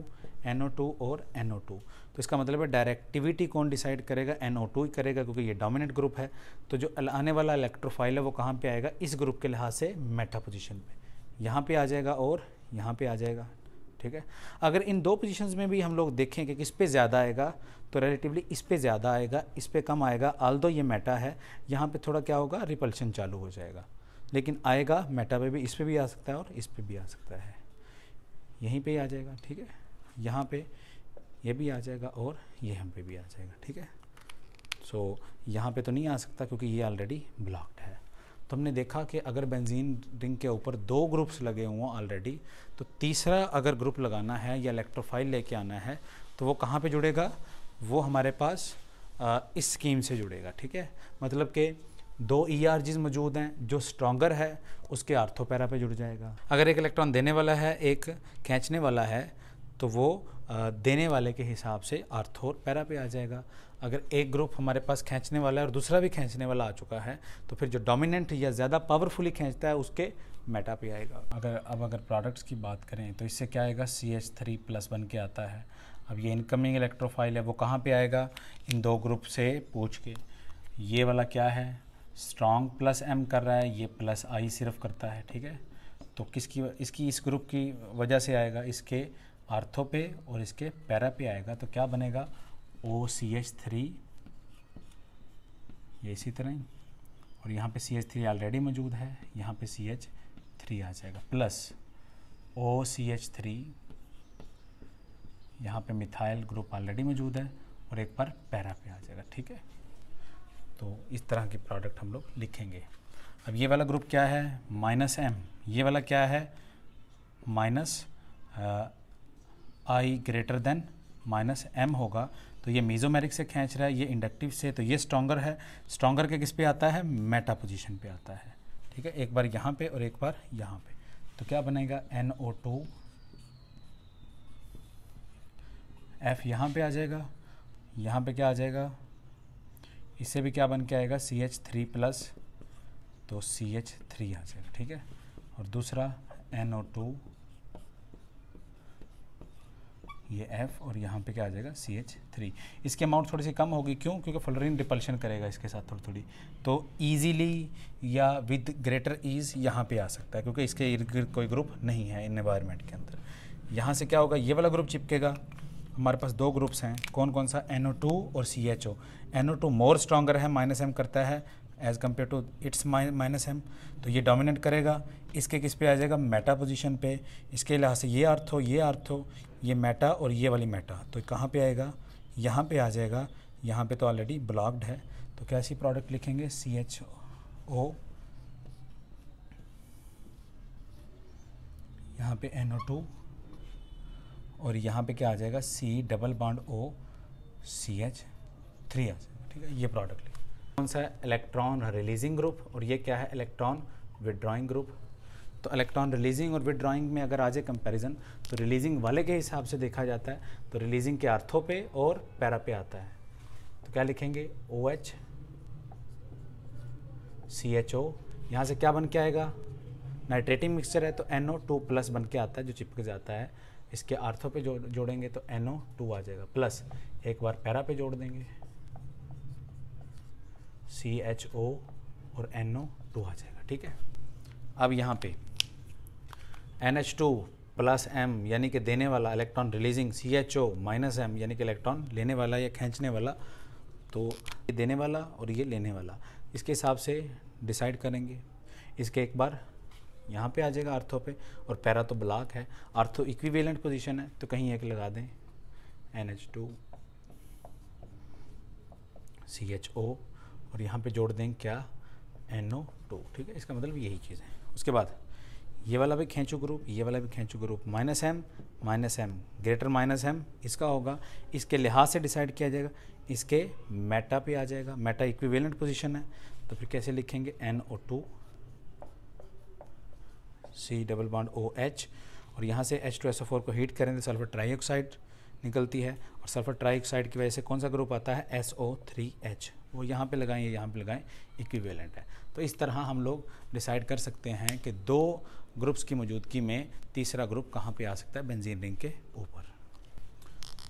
NO2 और NO2। तो इसका मतलब है डायरेक्टिविटी कौन डिसाइड करेगा? NO2 ही करेगा, क्योंकि ये डोमिनेंट ग्रुप है। तो जो आने वाला इलेक्ट्रोफाइल है वो कहाँ पे आएगा? इस ग्रुप के लिहाज से मेटा पोजीशन पे, यहाँ पे आ जाएगा और यहाँ पे आ जाएगा। ठीक है, अगर इन दो पोजीशंस में भी हम लोग देखें कि किस पे ज़्यादा आएगा, तो रिलेटिवली इस पे ज़्यादा आएगा, इस पे कम आएगा। आल्दो ये मेटा है, यहाँ पे थोड़ा क्या होगा? रिपल्शन चालू हो जाएगा, लेकिन आएगा मेटा पे भी, इस पे भी आ सकता है और इस पे भी आ सकता है, यहीं पे ही आ जाएगा। ठीक है, यहाँ पे ये भी आ जाएगा और ये यहाँ पे भी आ जाएगा। ठीक है, सो यहाँ पे तो नहीं आ सकता क्योंकि ये ऑलरेडी ब्लॉक्ड है। तो हमने देखा कि अगर बेंजीन रिंग के ऊपर दो ग्रुप्स लगे हुए हैं ऑलरेडी, तो तीसरा अगर ग्रुप लगाना है या इलेक्ट्रोफाइल लेके आना है तो वो कहाँ पे जुड़ेगा? वो हमारे पास इस स्कीम से जुड़ेगा। ठीक है, मतलब कि दो ERGs मौजूद हैं, जो स्ट्रॉन्गर है उसके आर्थो पैरा पे जुड़ जाएगा। अगर एक इलेक्ट्रॉन देने वाला है, एक खींचने वाला है, तो वो देने वाले के हिसाब से आर्थो और पैरा पे आ जाएगा। अगर एक ग्रुप हमारे पास खींचने वाला है और दूसरा भी खींचने वाला आ चुका है, तो फिर जो डोमिनेंट या ज़्यादा पावरफुली खींचता है उसके मेटा पे आएगा। अगर प्रोडक्ट्स की बात करें तो इससे क्या आएगा? CH3+ बन के आता है। अब ये इनकमिंग इलेक्ट्रोफाइल है, वो कहाँ पे आएगा? इन दो ग्रुप से पूछ के। ये वाला क्या है? स्ट्रॉन्ग +M कर रहा है, ये +I सिर्फ करता है। ठीक है, तो इसकी इस ग्रुप की वजह से आएगा, इसके आर्थो पे और इसके पैरा पे आएगा। तो क्या बनेगा? OCH3, ये इसी तरह ही, और यहाँ पे CH3 ऑलरेडी मौजूद है, यहाँ पे CH3 आ जाएगा, प्लस OCH3, यहाँ पे मिथाइल ग्रुप ऑलरेडी मौजूद है और एक बार पैरा पे आ जाएगा। ठीक है, तो इस तरह की प्रोडक्ट हम लोग लिखेंगे। अब ये वाला ग्रुप क्या है? -M। ये वाला क्या है? I ग्रेटर देन -M होगा। तो ये मीजोमेरिक से खींच रहा है, ये इंडक्टिव से, तो ये स्ट्रॉन्गर है। स्ट्रॉन्गर के किस पे आता है? मेटा पोजीशन पे आता है। ठीक है, एक बार यहाँ पे और एक बार यहाँ पे। तो क्या बनेगा? NO2, F यहाँ पे आ जाएगा, यहाँ पे क्या आ जाएगा? इससे भी क्या बन के आएगा? CH3+, तो CH3 आ जाएगा। ठीक है, और दूसरा NO2, ये F, और यहाँ पे क्या आ जाएगा? CH3। इसकी अमाउंट थोड़ी सी कम होगी, क्यों? क्योंकि फ्लोरीन रिपल्शन करेगा इसके साथ थोड़ी, तो ईजीली या विद ग्रेटर ईज यहाँ पे आ सकता है, क्योंकि इसके इर्द गिर्द कोई ग्रुप नहीं है इन एनवायरनमेंट के अंदर। यहाँ से क्या होगा? ये वाला ग्रुप चिपकेगा। हमारे पास दो ग्रुप्स हैं, कौन कौन सा? NO2 और CHO। NO2 मोर स्ट्रॉन्गर है, -M करता है as compare to its -M, तो ये डोमिनेट करेगा। इसके किस पे आ जाएगा? मेटा पोजीशन पे। इसके लिहाज से ये आर्थो, ये आर्थो, ये मेटा और ये वाली मेटा, तो कहाँ पे आएगा? यहाँ पे आ जाएगा। यहाँ पे तो ऑलरेडी ब्लॉक्ड है, तो कैसी प्रोडक्ट लिखेंगे? CHO, यहाँ पे NO2 और यहाँ पे क्या आ जाएगा? C double bond O CH3 आ जाएगा। ठीक है, ये प्रोडक्ट लिखें। कौन सा? इलेक्ट्रॉन रिलीजिंग ग्रुप, और ये क्या है? Electron withdrawing group. तो इलेक्ट्रॉन रिलीजिंग और विड्रॉइंग में अगर आ जाए कंपैरिजन, तो रिलीजिंग वाले के हिसाब से देखा जाता है, तो रिलीजिंग के आर्थो पे और पैरा पे आता है। तो क्या लिखेंगे? OH CHO, यहाँ से क्या बन के आएगा? नाइट्रेटिंग मिक्सचर है, तो NO2+ बन के आता है, जो चिपक जाता है। इसके आर्थो पे जोड़ेंगे तो NO2 आ जाएगा, प्लस एक बार पैरा पे जोड़ देंगे CHO और NO2 आ जाएगा। ठीक है, अब यहाँ पे NH2+M यानी कि देने वाला, इलेक्ट्रॉन रिलीजिंग, CHO -M यानी कि इलेक्ट्रॉन लेने वाला या खींचने वाला। तो ये देने वाला और ये लेने वाला, इसके हिसाब से डिसाइड करेंगे। इसके एक बार यहाँ पे आ जाएगा आर्थो पे, और पैरा तो ब्लॉक है, आर्थो इक्विवेलेंट पोजीशन है, तो कहीं एक लगा दें NH2 CHO और यहाँ पे जोड़ दें क्या? NO2। ठीक है, इसका मतलब यही चीज़ है। उसके बाद ये वाला भी खींचो ग्रुप, ये वाला भी खींचो ग्रुप, -M ग्रेटर -M इसका होगा। इसके लिहाज से डिसाइड किया जाएगा, इसके मेटा पे आ जाएगा, मेटा इक्विवेलेंट पोजीशन है, तो फिर कैसे लिखेंगे? NO2 C double bond OH, और यहाँ से H2SO4 को हीट करें तो सल्फर ट्राईऑक्साइड निकलती है, और सल्फर ट्राईऑक्साइड की वजह से कौन सा ग्रुप आता है? SO3H। वो यहाँ पे लगाएं या यहाँ पे लगाएं, इक्विवेलेंट है। तो इस तरह हम लोग डिसाइड कर सकते हैं कि दो ग्रुप्स की मौजूदगी में तीसरा ग्रुप कहाँ पे आ सकता है, बेंजीन रिंग के ऊपर।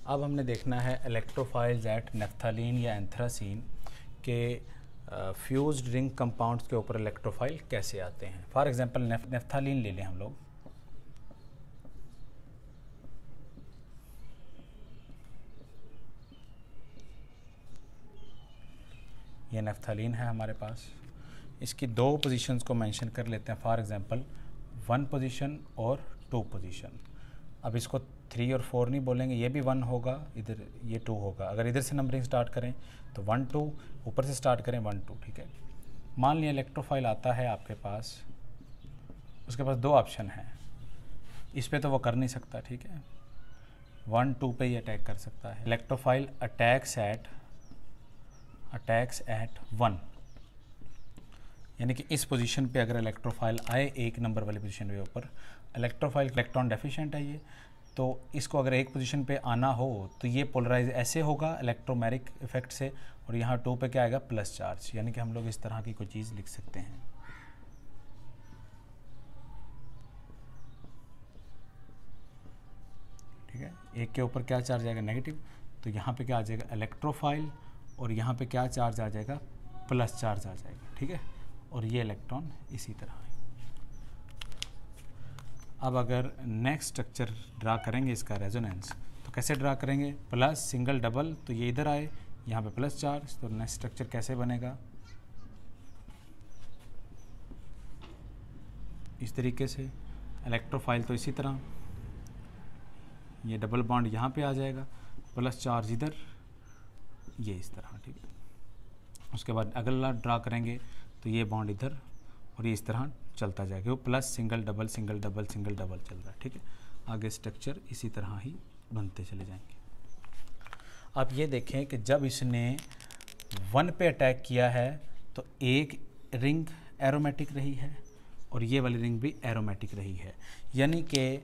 अब हमने देखना है इलेक्ट्रोफाइल्स एट नेफ्थालीन या एंथ्रासीन के फ्यूज्ड रिंग कंपाउंड्स के ऊपर इलेक्ट्रोफाइल कैसे आते हैं। फॉर एग्जांपल नेफ्थालीन ले लें हम लोग। ये नेफ्थालीन है हमारे पास, इसकी दो पोजीशंस को मेंशन कर लेते हैं। फॉर एग्जांपल 1 पोजीशन और 2 पोजीशन। अब इसको 3 और 4 नहीं बोलेंगे, ये भी 1 होगा, इधर ये 2 होगा। अगर इधर से नंबरिंग स्टार्ट करें तो 1 2, ऊपर से स्टार्ट करें 1 2, ठीक है। मान लिया इलेक्ट्रोफाइल आता है आपके पास, उसके पास दो ऑप्शन हैं। इस पे तो वो कर नहीं सकता, ठीक है, 1 2 पे ही अटैक कर सकता है। इलेक्ट्रोफाइल अटैक्स एट 1, यानी कि इस पोजीशन पे अगर इलेक्ट्रोफाइल आए, एक नंबर वाली पोजीशन के ऊपर, इलेक्ट्रोफाइल इलेक्ट्रॉन डेफिशिएंट है ये, तो इसको अगर एक पोजीशन पे आना हो तो ये पोलराइज ऐसे होगा इलेक्ट्रोमैरिक इफेक्ट से, और यहाँ 2 पे क्या आएगा, प्लस चार्ज। यानी कि हम लोग इस तरह की कोई चीज़ लिख सकते हैं। ठीक है, एक के ऊपर क्या चार्ज आएगा, नेगेटिव, तो यहाँ पे क्या आ जाएगा, इलेक्ट्रोफाइल, और यहाँ पे क्या चार्ज आ जाएगा, प्लस चार्ज आ जाएगा, ठीक है। और ये इलेक्ट्रॉन इसी तरह है। अब अगर नेक्स्ट स्ट्रक्चर ड्रा करेंगे इसका रेजोनेंस, तो कैसे ड्रा करेंगे, प्लस सिंगल डबल, तो ये इधर आए, यहाँ पे प्लस चार्ज, तो नेक्स्ट स्ट्रक्चर कैसे बनेगा, इस तरीके से। इलेक्ट्रोफाइल तो इसी तरह, ये डबल बॉन्ड यहाँ पे आ जाएगा, प्लस चार्ज इधर, ये इस तरह, ठीक है। उसके बाद अगला ड्रा करेंगे तो ये बॉन्ड इधर, और ये इस तरह चलता जाएगा, वो plus single double single double single double चल रहा है, ठीक है। आगे स्ट्रक्चर इसी तरह ही बनते चले जाएंगे। आप ये देखें कि जब इसने 1 पे अटैक किया है तो एक रिंग एरोमेटिक रही है और ये वाली रिंग भी एरोमेटिक रही है। यानी कि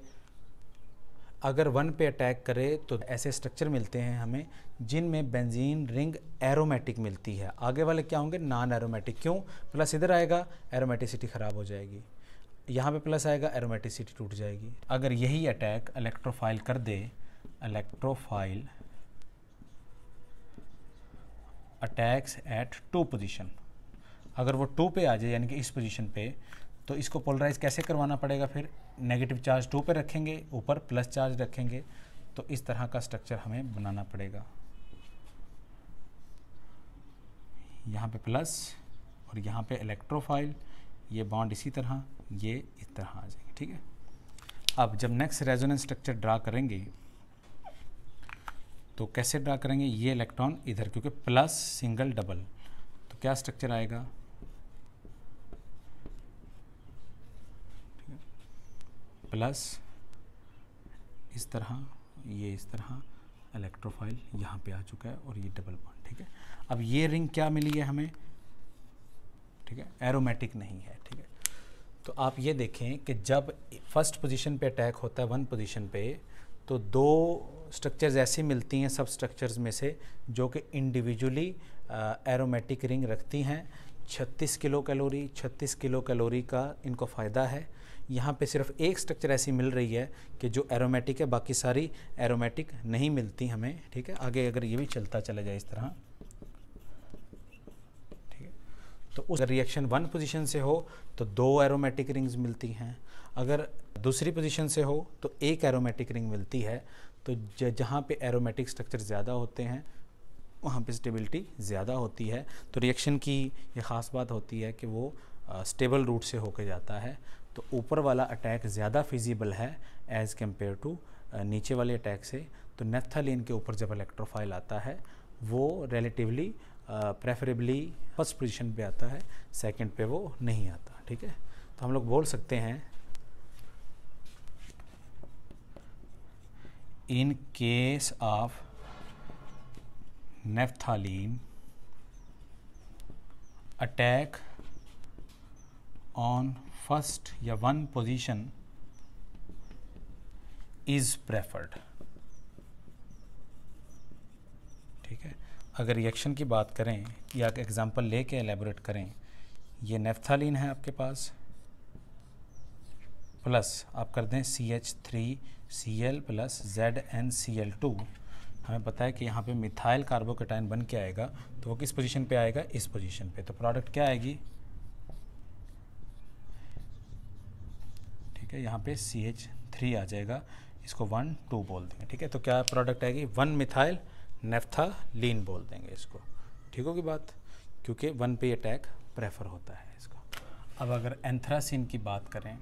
अगर 1 पे अटैक करे तो ऐसे स्ट्रक्चर मिलते हैं हमें जिनमें बेंजीन रिंग एरोमेटिक मिलती है। आगे वाले क्या होंगे, नॉन एरोमेटिक। क्यों, प्लस इधर आएगा, एरोमेटिसिटी ख़राब हो जाएगी, यहाँ पे प्लस आएगा, एरोमेटिसिटी टूट जाएगी। अगर यही अटैक इलेक्ट्रोफाइल कर दे, इलेक्ट्रोफाइल अटैक्स एट 2 पोजीशन, अगर वो 2 पे आ जाए यानी कि इस पोजीशन पे, तो इसको पोलराइज कैसे करवाना पड़ेगा, फिर नेगेटिव चार्ज 2 पे रखेंगे, ऊपर प्लस चार्ज रखेंगे, तो इस तरह का स्ट्रक्चर हमें बनाना पड़ेगा। यहाँ पे प्लस और यहाँ पे इलेक्ट्रोफाइल, ये बॉन्ड इसी तरह, ये इस तरह आ जाएंगे, ठीक है। अब जब नेक्स्ट रेजोनेंस स्ट्रक्चर ड्रा करेंगे तो कैसे ड्रा करेंगे, ये इलेक्ट्रॉन इधर, क्योंकि प्लस सिंगल डबल, तो क्या स्ट्रक्चर आएगा, प्लस इस तरह, ये इस तरह, इलेक्ट्रोफाइल यहाँ पे आ चुका है और ये डबल बॉन्ड, ठीक है। अब ये रिंग क्या मिली है हमें, ठीक है, एरोमेटिक नहीं है, ठीक है। तो आप ये देखें कि जब फर्स्ट पोजीशन पे अटैक होता है 1 पोजीशन पे, तो 2 स्ट्रक्चर्स ऐसी मिलती हैं सब स्ट्रक्चर्स में से जो कि इंडिविजुअली एरोमेटिक रिंग रखती हैं। 36 किलो कैलोरी का इनको फ़ायदा है। यहाँ पे सिर्फ एक स्ट्रक्चर ऐसी मिल रही है कि जो एरोमेटिक है, बाकी सारी एरोमेटिक नहीं मिलती हमें, ठीक है। आगे अगर ये भी चलता चला जाए इस तरह, ठीक है, तो उस रिएक्शन 1 पोजीशन से हो तो 2 एरोमेटिक रिंग्स मिलती हैं, अगर दूसरी पोजीशन से हो तो 1 एरोमेटिक रिंग मिलती है। तो जहाँ पे एरोमेटिक स्ट्रक्चर ज़्यादा होते हैं वहाँ पे स्टेबिलिटी ज़्यादा होती है। तो रिएक्शन की ये ख़ास बात होती है कि वो स्टेबल रूट से होकर जाता है। तो ऊपर वाला अटैक ज़्यादा फिजिबल है एज़ कम्पेयर टू नीचे वाले अटैक से। तो नेफ्थालीन के ऊपर जब इलेक्ट्रोफाइल आता है वो रिलेटिवली प्रेफरेबली फर्स्ट पोजीशन पे आता है, सेकंड पे वो नहीं आता, ठीक है। तो हम लोग बोल सकते हैं in case of naphthalene attack on first या 1 पोजीशन इज प्रेफर्ड, ठीक है। अगर रिएक्शन की बात करें या एग्जांपल लेके एलेबोरेट करें, ये नेफ्थालीन है आपके पास, प्लस आप कर दें CH3Cl प्लस ZnCl2। हमें पता है कि यहाँ पे मिथाइल कार्बोकेटाइन बन के आएगा, तो वो किस पोजीशन पे आएगा, इस पोजीशन पे। तो प्रोडक्ट क्या आएगी, ठीक है, यहाँ पे CH3 आ जाएगा, इसको 1,2 बोल देंगे, ठीक है। तो क्या प्रोडक्ट आएगी, 1 मिथाइल नेफ्थालीन बोल देंगे इसको, ठीक होगी बात, क्योंकि 1 पे अटैक प्रेफर होता है इसको। अब अगर एंथ्रासीन की बात करें,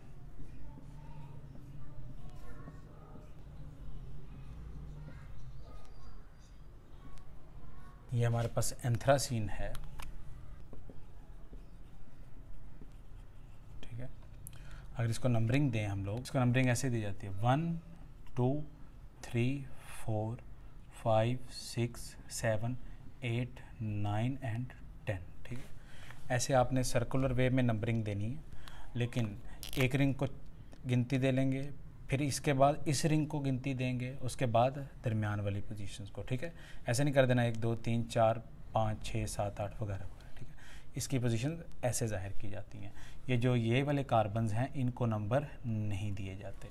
ये हमारे पास एंथ्रासीन है, ठीक है। अगर इसको नंबरिंग दें हम लोग, इसको नंबरिंग ऐसे दी जाती है 1 2 3 4 5 6 7 8 9 एंड 10, ठीक है। ऐसे आपने सर्कुलर वे में नंबरिंग देनी है, लेकिन एक रिंग को गिनती दे लेंगे, फिर इसके बाद इस रिंग को गिनती देंगे, उसके बाद दरमियान वाली पोजीशंस को, ठीक है। ऐसे नहीं कर देना 1 2 3 4 5 6 7 8 वगैरह, ठीक है। इसकी पोजीशन ऐसे जाहिर की जाती हैं। ये वाले कार्बन्स हैं, इनको नंबर नहीं दिए जाते।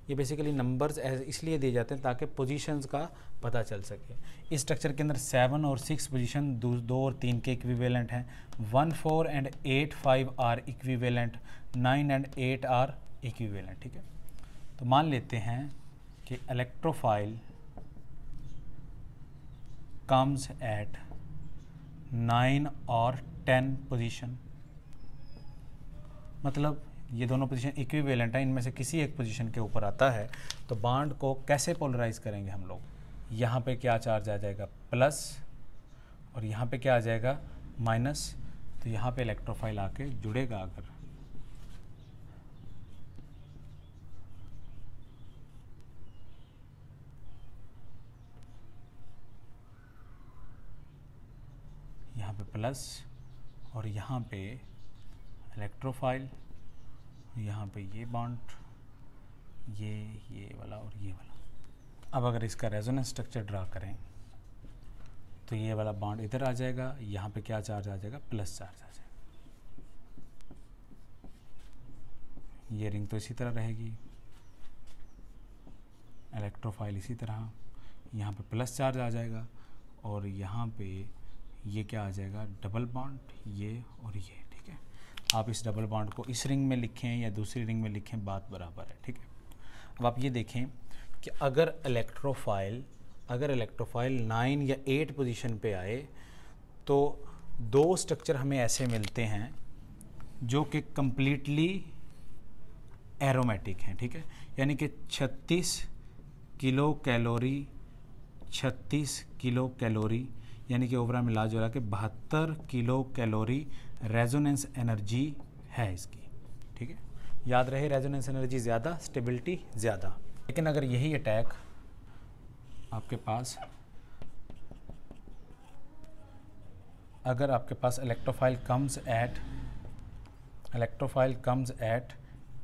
बेसिकली नंबर्स इसलिए दिए जाते हैं ताकि पोजीशंस का पता चल सके। इस स्ट्रक्चर के अंदर 7 और 6 पोजीशन 2 और 3 के इक्विवेलेंट हैं, 1 4 and 8 5 are equivalent, 9 and 8 are equivalent, ठीक है। तो मान लेते हैं कि इलेक्ट्रोफाइल कम्स एट 9 और 10 पोजीशन, मतलब ये दोनों पोजीशन इक्विवेलेंट है, इनमें से किसी एक पोजीशन के ऊपर आता है। तो बॉन्ड को कैसे पोलराइज करेंगे हम लोग, यहाँ पे क्या चार्ज आ जाएगा, प्लस, और यहाँ पे क्या आ जाएगा, माइनस। तो यहाँ पे इलेक्ट्रोफाइल आके जुड़ेगा, अगर यहाँ पे प्लस और यहाँ पे इलेक्ट्रोफाइल, यहाँ पे ये बॉन्ड, ये वाला और ये वाला। अब अगर इसका रेजोनेंस स्ट्रक्चर ड्रा करें तो ये वाला बॉन्ड इधर आ जाएगा, यहाँ पे क्या चार्ज आ जाएगा, प्लस चार्ज आ जाएगा। ये रिंग तो इसी तरह रहेगी, इलेक्ट्रोफाइल इसी तरह, यहाँ पे प्लस चार्ज आ जाएगा, और यहाँ पे ये क्या आ जाएगा, डबल बॉन्ड, ये और ये, ठीक है। आप इस डबल बॉन्ड को इस रिंग में लिखें या दूसरी रिंग में लिखें, बात बराबर है, ठीक है। अब आप ये देखें कि अगर इलेक्ट्रोफाइल 9 या 8 पोजीशन पे आए तो 2 स्ट्रक्चर हमें ऐसे मिलते हैं जो कि कंप्लीटली एरोमेटिक हैं, ठीक है। यानी कि 36 किलो कैलोरी, यानी कि ओवरऑल मिला जुला के 72 किलो कैलोरी रेजोनेंस एनर्जी है इसकी, ठीक है। याद रहे, रेजोनेंस एनर्जी ज़्यादा, स्टेबिलिटी ज़्यादा। लेकिन अगर यही अटैक आपके पास, अगर आपके पास इलेक्ट्रोफाइल कम्स एट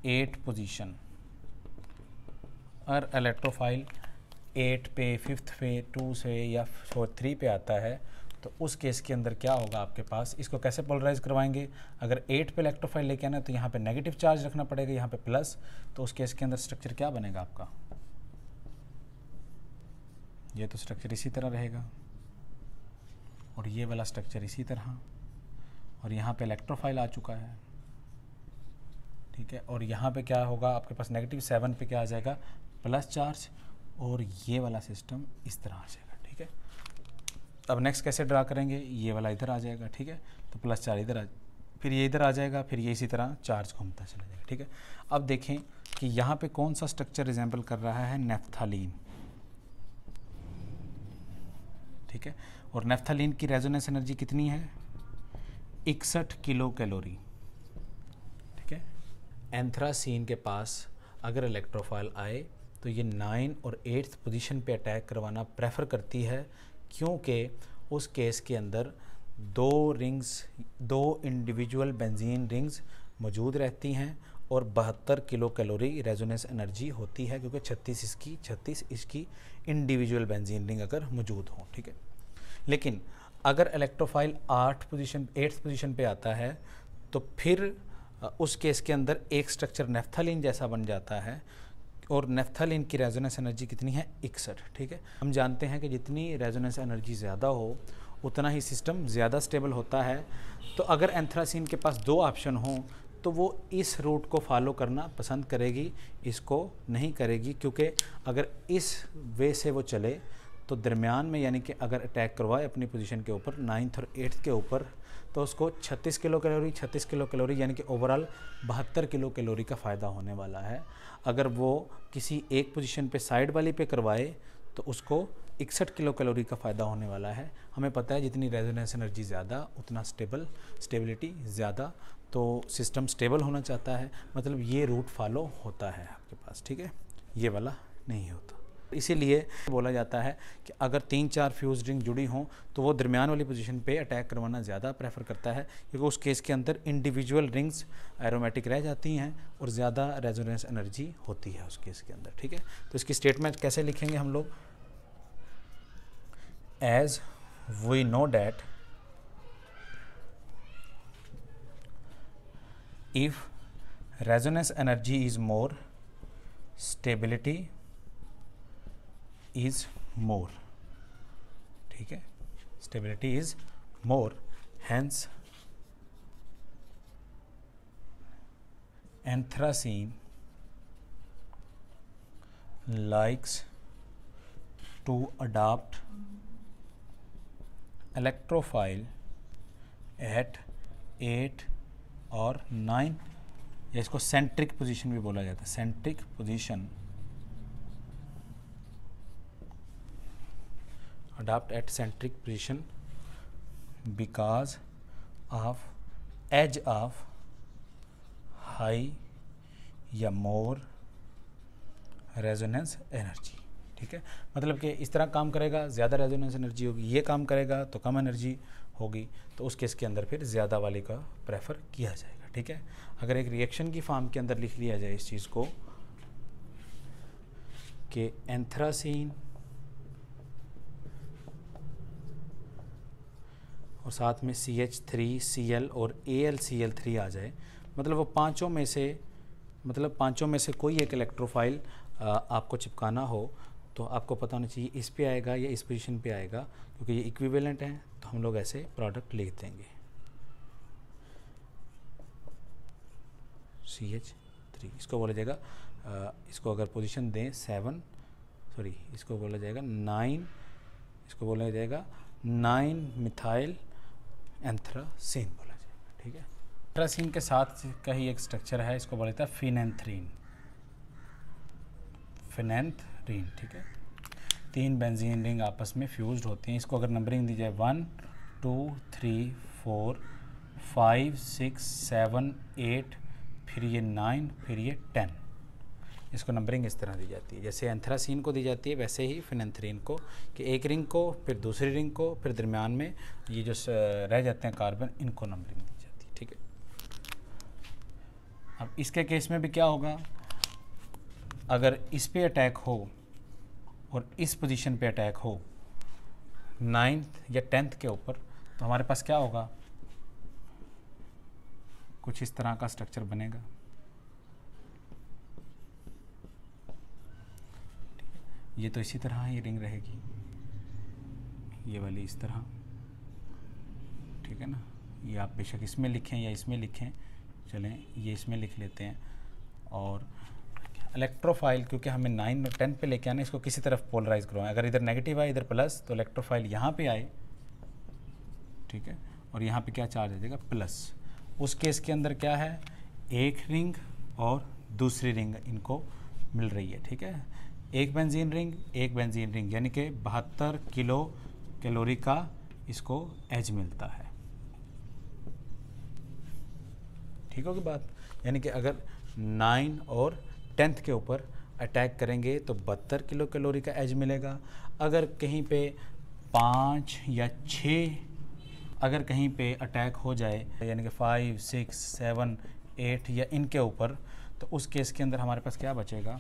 8 पोजीशन, और इलेक्ट्रोफाइल 8 पे, 5th पे, 2 से या 3 पे आता है, तो उस केस के अंदर क्या होगा आपके पास, इसको कैसे पोलराइज करवाएंगे। अगर 8 पे इलेक्ट्रोफाइल लेके आना है तो यहाँ पे नेगेटिव चार्ज रखना पड़ेगा, यहाँ पे प्लस। तो उस केस के अंदर स्ट्रक्चर क्या बनेगा आपका, ये तो स्ट्रक्चर इसी तरह रहेगा, और ये वाला स्ट्रक्चर इसी तरह, और यहाँ पे इलेक्ट्रोफाइल आ चुका है, ठीक है। और यहाँ पे क्या होगा आपके पास, -7 पे क्या आ जाएगा, प्लस चार्ज, और ये वाला सिस्टम इस तरह आ जाएगा, ठीक है। अब नेक्स्ट कैसे ड्रा करेंगे, ये वाला इधर आ जाएगा, ठीक है। तो प्लस चार्ज इधर फिर ये इधर आ जाएगा, फिर ये इसी तरह चार्ज घूमता चला जाएगा, ठीक है। अब देखें कि यहाँ पे कौन सा स्ट्रक्चर रिजेंबल कर रहा है, नेफ्थालीन, ठीक है। और नेफ्थालीन की रेजोनेंस एनर्जी कितनी है, 61 किलो कैलोरी, ठीक है। एंथ्रासीन के पास अगर इलेक्ट्रोफाइल आए तो ये 9 और 8th पोजीशन पे अटैक करवाना प्रेफर करती है, क्योंकि उस केस के अंदर 2 इंडिविजुअल बेंजीन रिंग्स मौजूद रहती हैं, और 72 किलो कैलोरी रेजोनेंस एनर्जी होती है, क्योंकि 36 इसकी इंडिविजुअल बेंजीन रिंग अगर मौजूद हो, ठीक है। लेकिन अगर इलेक्ट्रोफाइल 8th पोजीशन पे आता है तो फिर उस केस के अंदर एक स्ट्रक्चर नेफ्थलीन जैसा बन जाता है और नेफ्थलीन की रेजोनेंस एनर्जी कितनी है 61। ठीक है, हम जानते हैं कि जितनी रेजोनेंस एनर्जी ज़्यादा हो उतना ही सिस्टम ज़्यादा स्टेबल होता है। तो अगर एंथ्रासीन के पास 2 ऑप्शन हों तो वो इस रूट को फॉलो करना पसंद करेगी, इसको नहीं करेगी, क्योंकि अगर इस वे से वो चले तो दरमियान में, यानी कि अगर अटैक करवाए अपनी पोजीशन के ऊपर 9th और 8th के ऊपर, तो उसको 36 किलो कैलोरी यानी कि ओवरऑल 72 किलो कैलोरी का फ़ायदा होने वाला है। अगर वो किसी एक पोजीशन पे साइड वाली पे करवाए तो उसको 61 किलो कैलोरी का फ़ायदा होने वाला है। हमें पता है जितनी रेजोनेंस एनर्जी ज़्यादा उतना स्टेबिलिटी ज़्यादा, तो सिस्टम स्टेबल होना चाहता है, मतलब ये रूट फॉलो होता है आपके पास। ठीक है, ये वाला नहीं होता। इसीलिए बोला जाता है कि अगर 3-4 फ्यूज रिंग जुड़ी हों तो वो दरमियान वाली पोजीशन पे अटैक करवाना ज़्यादा प्रेफर करता है, क्योंकि उस केस के अंदर इंडिविजुअल रिंग्स एरोमेटिक रह जाती हैं और ज़्यादा रेजोनेंस एनर्जी होती है उस केस के अंदर। ठीक है, तो इसकी स्टेटमेंट कैसे लिखेंगे हम लोग? As we know that if resonance energy is more, stability is more. ठीक है, stability is more, hence anthracene likes to adopt electrophile at 8 और 9, या इसको सेंट्रिक पोजीशन भी बोला जाता है, centric position, adopt at centric position because of edge of high या more रेजोनेंस एनर्जी। ठीक है, मतलब कि इस तरह काम करेगा ज़्यादा रेजोनेंस एनर्जी होगी, ये काम करेगा तो कम एनर्जी होगी, तो उस केस के अंदर फिर ज़्यादा वाले का प्रेफर किया जाएगा। ठीक है, अगर एक रिएक्शन की फॉर्म के अंदर लिख लिया जाए इस चीज़ को कि एंथ्रासीन और साथ में CH3Cl और AlCl3 आ जाए, मतलब वो पांचों में से कोई एक इलेक्ट्रोफाइल आपको चिपकाना हो तो आपको पता होना चाहिए इस पे आएगा या इस पोजीशन पे आएगा, क्योंकि ये इक्विवेलेंट हैं, तो हम लोग ऐसे प्रोडक्ट लिख देंगे CH3। इसको बोला जाएगा इसको अगर पोजीशन दें 7, इसको बोला जाएगा 9, इसको बोला जाएगा 9 मिथाइल एंथ्रासीन बोला जाएगा। ठीक है, एंथ्रासीन के साथ का ही एक स्ट्रक्चर है, इसको बोला जाता है फिनेंथ्रीन। ठीक है, 3 बेंजीन रिंग आपस में फ्यूज्ड होती हैं। इसको अगर नंबरिंग दी जाए 1 2 3 4 5 6 7 8, फिर ये 9, फिर ये 10, इसको नंबरिंग इस तरह दी जाती है जैसे एंथ्रासीन को दी जाती है, वैसे ही फिनेंथ्रीन को, कि एक रिंग को, फिर दूसरी रिंग को, फिर दरमियान में ये जो रह जाते हैं कार्बन, इनको नंबरिंग दी जाती है। ठीक है, अब इसके केस में भी क्या होगा, अगर इस पे अटैक हो और इस पोजीशन पे अटैक हो 9th या 10th के ऊपर, तो हमारे पास क्या होगा, कुछ इस तरह का स्ट्रक्चर बनेगा। ये तो इसी तरह ही रिंग रहेगी, ये वाली इस तरह। ठीक है ना, ये आप बेशक इसमें लिखें या इसमें लिखें, चलें ये इसमें लिख लेते हैं। और इलेक्ट्रोफाइल क्योंकि हमें 9 और 10 पे लेके आना, इसको किसी तरफ पोलराइज करवाएं, अगर इधर नेगेटिव आए इधर प्लस, तो इलेक्ट्रोफाइल यहाँ पे आए, ठीक है, और यहाँ पे क्या चार्ज आ जाएगा, प्लस। उस केस के अंदर क्या है, एक रिंग और दूसरी रिंग इनको मिल रही है। ठीक है, एक बेंजीन रिंग यानी कि 72 किलो कैलोरी का इसको एज मिलता है। ठीक होगी बात, यानी कि अगर 9 और 10th के ऊपर अटैक करेंगे तो 72 किलो कैलोरी का एज मिलेगा। अगर कहीं पे 5 या 6 अगर कहीं पे अटैक हो जाए, यानी कि 5, 6, 7, 8 या इनके ऊपर, तो उस केस के अंदर हमारे पास क्या बचेगा,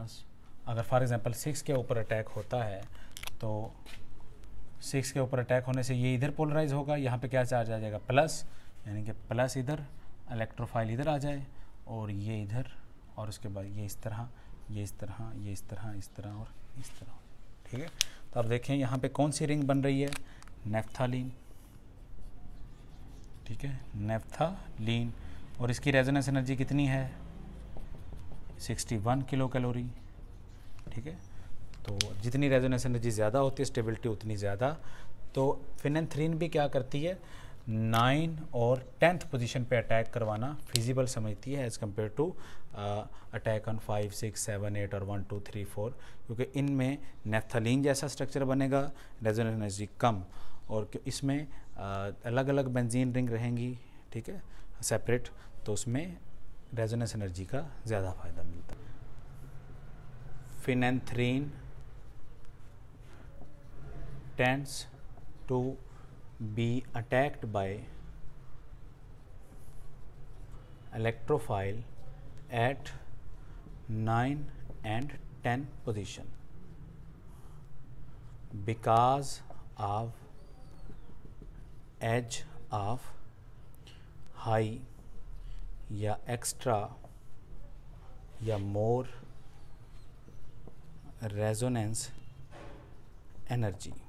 पास अगर फॉर एग्जांपल 6 के ऊपर अटैक होता है तो 6 के ऊपर अटैक होने से ये इधर पोलराइज होगा, यहाँ पे क्या चार्ज आ जाएगा प्लस, यानी कि प्लस इधर, इलेक्ट्रोफाइल इधर आ जाए और ये इधर, और उसके बाद ये इस तरह, ये इस तरह, ये इस तरह, इस तरह और इस तरह। ठीक है, तो अब देखें यहाँ पे कौन सी रिंग बन रही है, नेफ्थालीन। ठीक है, नेफ्थालीन, और इसकी रेजोनेंस एनर्जी कितनी है 61 किलो कैलोरी। ठीक है, तो जितनी रेजोनेंस एनर्जी ज़्यादा होती है स्टेबिलिटी उतनी ज़्यादा। तो फिनेंथ्रीन भी क्या करती है, 9 और 10th पोजीशन पे अटैक करवाना फिजिबल समझती है as compare to attack on 5, 6, 7, 8 और 1, 2, 3, 4, क्योंकि इनमें नेफ्थलीन जैसा स्ट्रक्चर बनेगा, रेजोनेंस एनर्जी कम, और इसमें अलग अलग बेंजीन रिंग रहेंगी, ठीक है, सेपरेट, तो उसमें रेजोनेंस एनर्जी का ज़्यादा फ़ायदा मिलता है। Phenanthrene tends to be attacked by electrophile at 9 and 10 position because of edge of high या extra या more resonance energy।